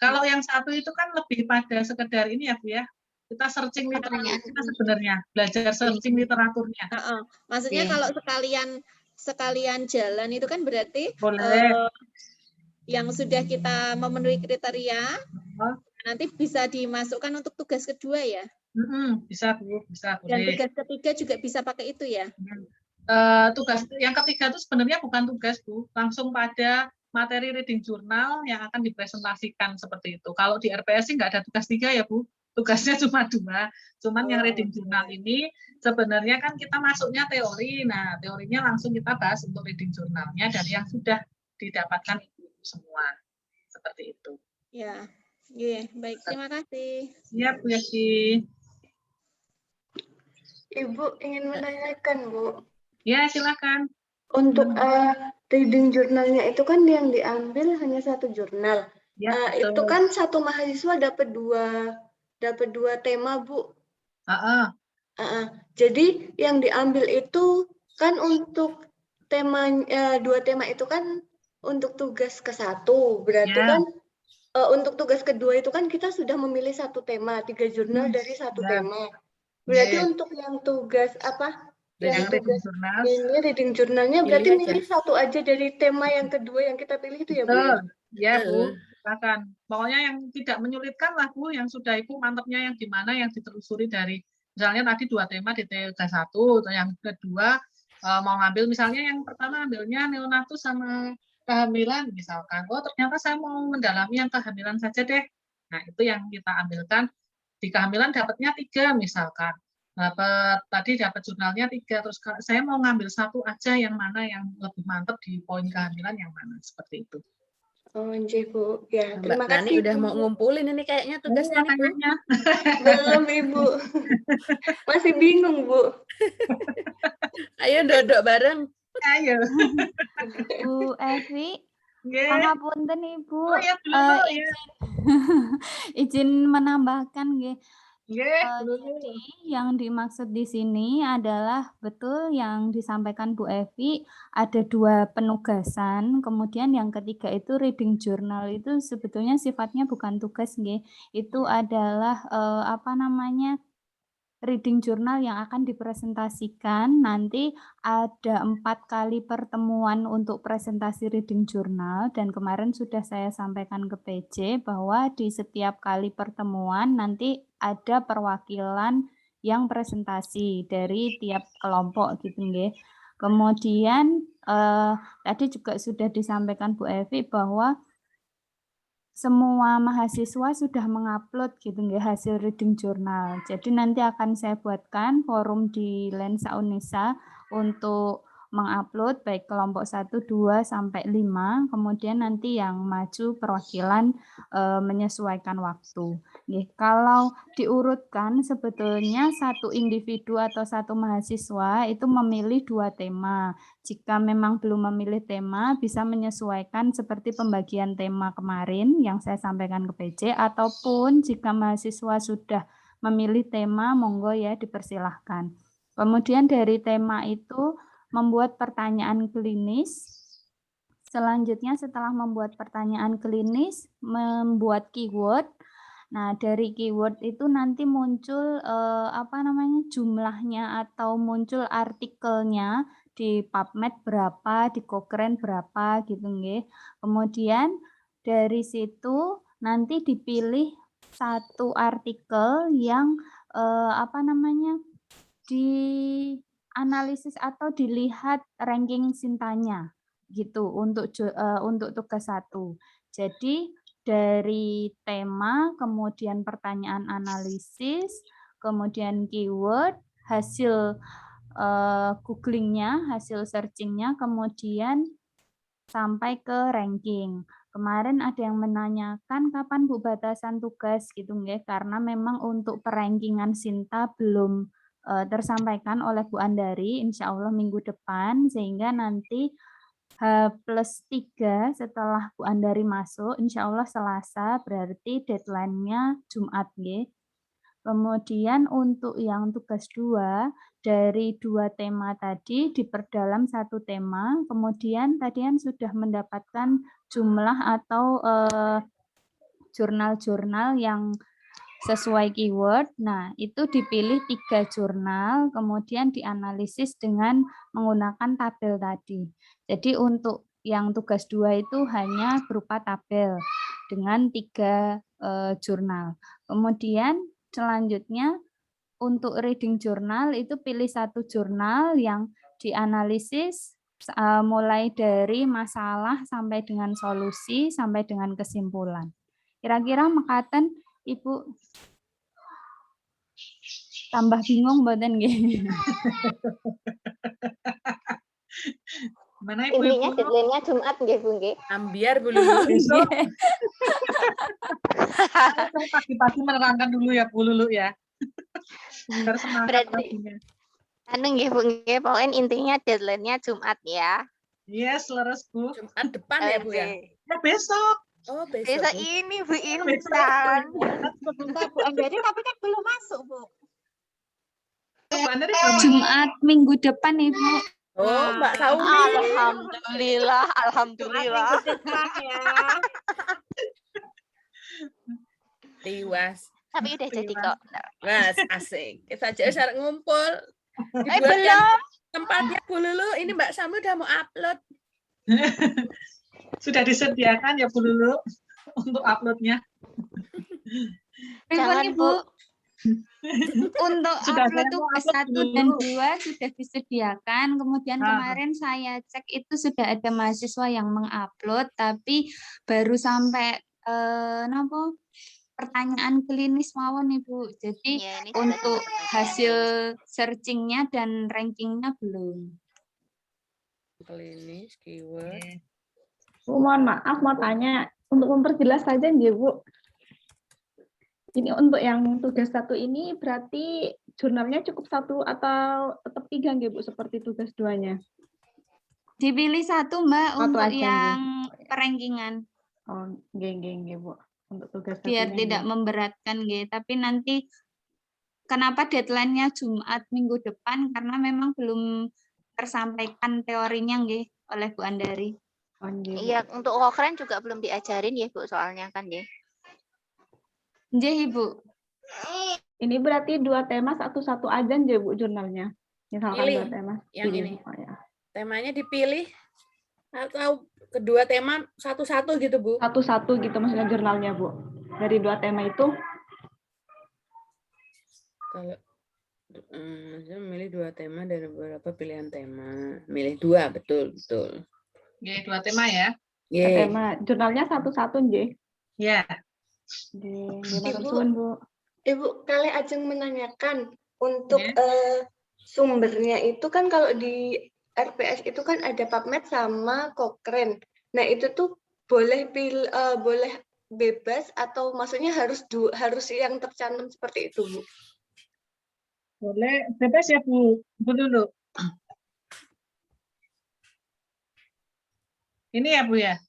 Kalau yang 1 itu kan lebih pada sekedar ini ya Bu ya. Kita searching literaturnya sebenarnya, belajar searching literaturnya. Maksudnya kalau sekalian jalan itu kan berarti yang sudah kita memenuhi kriteria nanti bisa dimasukkan untuk tugas kedua ya? Bisa Bu, bisa. Dan tugas ketiga juga bisa pakai itu ya? Tugas yang ketiga itu sebenarnya bukan tugas Bu, langsung pada materi reading journal yang akan dipresentasikan seperti itu. Kalau di RPS sih nggak ada tugas 3 ya Bu, tugasnya cuma 2. Cuman yang reading journal ini sebenarnya kan kita masuknya teori. Nah, teorinya langsung kita bahas untuk reading journalnya dari yang sudah didapatkan ibu semua. Seperti itu. Ya, baik. Terima kasih. Siap, Bu Yesi. Ibu ingin menanyakan, Bu. Ya, silakan. Untuk reading jurnalnya itu kan yang diambil hanya 1 jurnal. Ya, itu kan satu mahasiswa dapat dua tema, Bu. Jadi yang diambil itu kan untuk tema 2 tema itu kan untuk tugas ke-1. Berarti kan untuk tugas kedua itu kan kita sudah memilih 1 tema, 3 jurnal dari 1 tema. Berarti untuk yang tugas apa? Yang tugas ini reading jurnalnya berarti milih 1 aja dari tema yang kedua yang kita pilih itu ya, Bu? Ya, Bu. Silakan. Pokoknya yang tidak menyulitkan lah, Bu, yang sudah Ibu mantapnya yang di mana yang ditelusuri dari misalnya tadi 2 tema di T1, yang kedua mau ngambil misalnya yang pertama ambilnya neonatus sama kehamilan misalkan. Oh, ternyata saya mau mendalami yang kehamilan saja deh. Nah, itu yang kita ambilkan. Di kehamilan dapatnya 3 misalkan. Tadi dapat jurnalnya 3, terus saya mau ngambil 1 aja yang mana yang lebih mantap di poin kehamilan yang mana, seperti itu. Oh, nggih, Bu. Ya, terima Mbak Nani kasih. udah mau ngumpulin ini kayaknya tugasnya nih, Bu. Belum, Ibu. Masih bingung, Bu. Ayo dodok bareng. Ayo. Bu Evi, Nggih. pangapunten Ibu. Oh, ya, belum, ya. Izin menambahkan nggih. Nggih, Jadi yang dimaksud di sini adalah betul yang disampaikan Bu Evi, ada 2 penugasan, kemudian yang ketiga itu reading journal itu sebetulnya sifatnya bukan tugas nggih. Itu adalah reading journal yang akan dipresentasikan. Nanti ada 4 kali pertemuan untuk presentasi reading journal, dan kemarin sudah saya sampaikan ke PJ bahwa di setiap kali pertemuan nanti ada perwakilan yang presentasi dari tiap kelompok gitu nggih. Kemudian tadi juga sudah disampaikan Bu Evi bahwa semua mahasiswa sudah mengupload gitu nggih hasil reading journal. Jadi nanti akan saya buatkan forum di Lensa Unesa untuk mengupload baik kelompok 1, 2 sampai 5, kemudian nanti yang maju perwakilan menyesuaikan waktu. Nggih, kalau diurutkan sebetulnya 1 individu atau 1 mahasiswa itu memilih 2 tema. Jika memang belum memilih tema, bisa menyesuaikan seperti pembagian tema kemarin yang saya sampaikan ke PJ, ataupun jika mahasiswa sudah memilih tema, monggo ya dipersilahkan. Kemudian dari tema itu membuat pertanyaan klinis. Selanjutnya setelah membuat pertanyaan klinis, membuat keyword. Nah, dari keyword itu nanti muncul jumlahnya atau muncul artikelnya di PubMed berapa, di Cochrane berapa gitu nggih. Kemudian dari situ nanti dipilih 1 artikel yang dianalisis atau dilihat ranking Sintanya gitu untuk tugas 1. Jadi dari tema, kemudian pertanyaan analisis, kemudian keyword, hasil googlingnya, hasil searchingnya, kemudian sampai ke ranking. Kemarin ada yang menanyakan kapan Bu batasan tugas gitu nggih, karena memang untuk perankingan Sinta belum tersampaikan oleh Bu Andari, insya Allah minggu depan, sehingga nanti H+3 setelah Bu Andari masuk, insya Allah Selasa, berarti deadline-nya Jumat nggih. Kemudian untuk yang tugas 2, dari 2 tema tadi diperdalam 1 tema, kemudian tadi kan sudah mendapatkan jumlah atau jurnal-jurnal yang sesuai keyword. Nah, itu dipilih 3 jurnal, kemudian dianalisis dengan menggunakan tabel tadi. Jadi untuk yang tugas 2 itu hanya berupa tabel dengan 3 jurnal. Kemudian selanjutnya untuk reading journal itu pilih 1 jurnal yang dianalisis mulai dari masalah sampai dengan solusi sampai dengan kesimpulan. Kira-kira mekaten Ibu tambah bingung mboten nggih? Mana Intinya ibu-ibu? deadline-nya Jumat nggih Bu nggih. Ambiar Bu Lulu. Besok. Saya pagi-pagi menerangkan dulu ya Bu Lulu ya. Biar semangat Berarti paginya. anu nggih Bu nggih, pokoknya intinya deadline-nya Jumat ya. Yes, leres Bu. Jumat depan ya Bu ya? Oke. Ya besok. Oh, besok. Besok Bu. ini Bu Besok. Intan. Bentar Bu Andari tapi kan belum masuk Bu. Bu Andari belum masuk. Jumat minggu depan Ibu. Oh, Mbak Saumi. Alhamdulillah, alhamdulillah. ya. Tiwas. Tapi udah jadi kok. Mas, asik. Kita aja harus ngumpul. Eh Dibuatkan belum. tempatnya Bu Lulu. Ini Mbak Saumi udah mau upload. Sudah disediakan ya Bu Lulu untuk uploadnya. Jangan Bu. Untuk Sudah upload saya mau tugas upload 1 dan dulu. 2 sudah disediakan. Kemudian kemarin saya cek itu sudah ada mahasiswa yang mengupload, tapi baru sampai pertanyaan klinis mawon Ibu. Jadi Ya, ini untuk hasil searchingnya dan rankingnya belum. Klinis, keyword. Bu, mohon maaf mau tanya, untuk memperjelas saja nggih Bu. Ini untuk yang tugas 1 ini berarti jurnalnya cukup 1 atau tetap 3 nggih Bu seperti tugas 2-nya? Dipilih 1 Mbak Satu untuk aja, yang perankingan. Oh, nggih Bu. Untuk tugas Biar 1-nya, tidak nggih. memberatkan nggih. Tapi nanti kenapa deadline-nya Jumat minggu depan? Karena memang belum tersampaikan teorinya nggih oleh Bu Andari. Oh, nggih, Bu. Iya, untuk Cochrane juga belum diajarin ya Bu soalnya kan ya. Nggih Ibu. Ini berarti 2 tema satu-satu aja nggih Bu jurnalnya. Misalkan Pilih 2 tema. yang Pilih. ini. Oh, ya. Temanya dipilih atau kedua tema satu-satu gitu Bu? Satu-satu gitu maksudnya jurnalnya Bu. Dari 2 tema itu. Kalau maksudnya memilih 2 tema dari beberapa pilihan tema. Milih 2, betul. Oke, 2 tema ya. Yeay. Tema jurnalnya satu-satu nggih. Ya. Nggih, Ibu. matur suwun Bu. Ibu, kali ajeng menanyakan untuk sumbernya itu kan kalau di RPS itu kan ada PubMed sama Cochrane. Nah, itu tuh boleh boleh bebas atau maksudnya harus yang tercantum seperti itu, Bu? Boleh bebas ya Bu. Bu dulu. Ini ya Bu ya.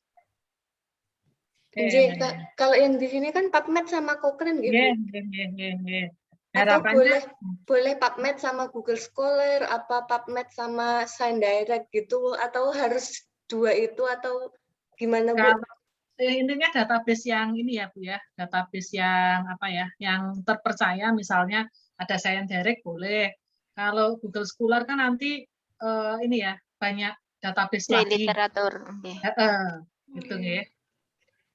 Kalau yang di sini kan PubMed sama Cochrane gitu. Nggih. Atau Harapannya boleh PubMed sama Google Scholar, apa PubMed sama ScienDirect gitu, atau harus 2 itu atau gimana Bu? intinya database yang ini ya Bu ya, database yang apa ya, yang terpercaya, misalnya ada ScienDirect boleh. Kalau Google Scholar kan nanti ini ya banyak database Di lagi. literatur. Gitu ya.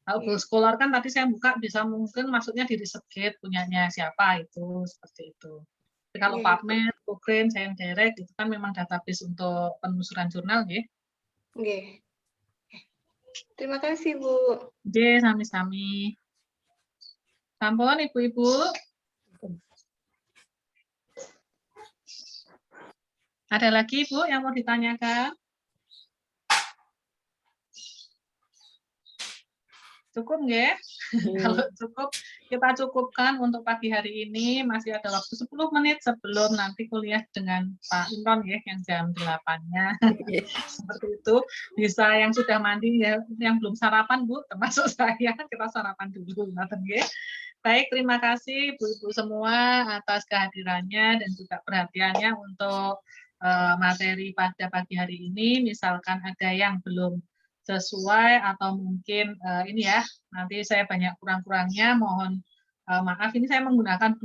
Kalau Google Scholar kan tadi saya buka bisa mungkin maksudnya di ResearchGate punyanya siapa itu seperti itu. Tapi kalau PubMed, Cochrane, ScienDirect itu kan memang database untuk penelusuran jurnal ya. Oke. Terima kasih Bu. Oke, sami-sami. Sampun Ibu-ibu. Ada lagi Bu yang mau ditanyakan? Cukup nggak? Kalau cukup, kita cukupkan untuk pagi hari ini. Masih ada waktu 10 menit sebelum nanti kuliah dengan Pak Imron ya, yang jam 8-nya. Seperti itu. Bisa yang sudah mandi, ya, yang belum sarapan Bu, termasuk saya, kita sarapan dulu. Baik, terima kasih Bu-ibu semua atas kehadirannya dan juga perhatiannya untuk materi pada pagi hari ini. Misalkan ada yang belum sesuai atau mungkin ini ya, nanti saya banyak kurang-kurangnya, mohon maaf. Ini saya menggunakan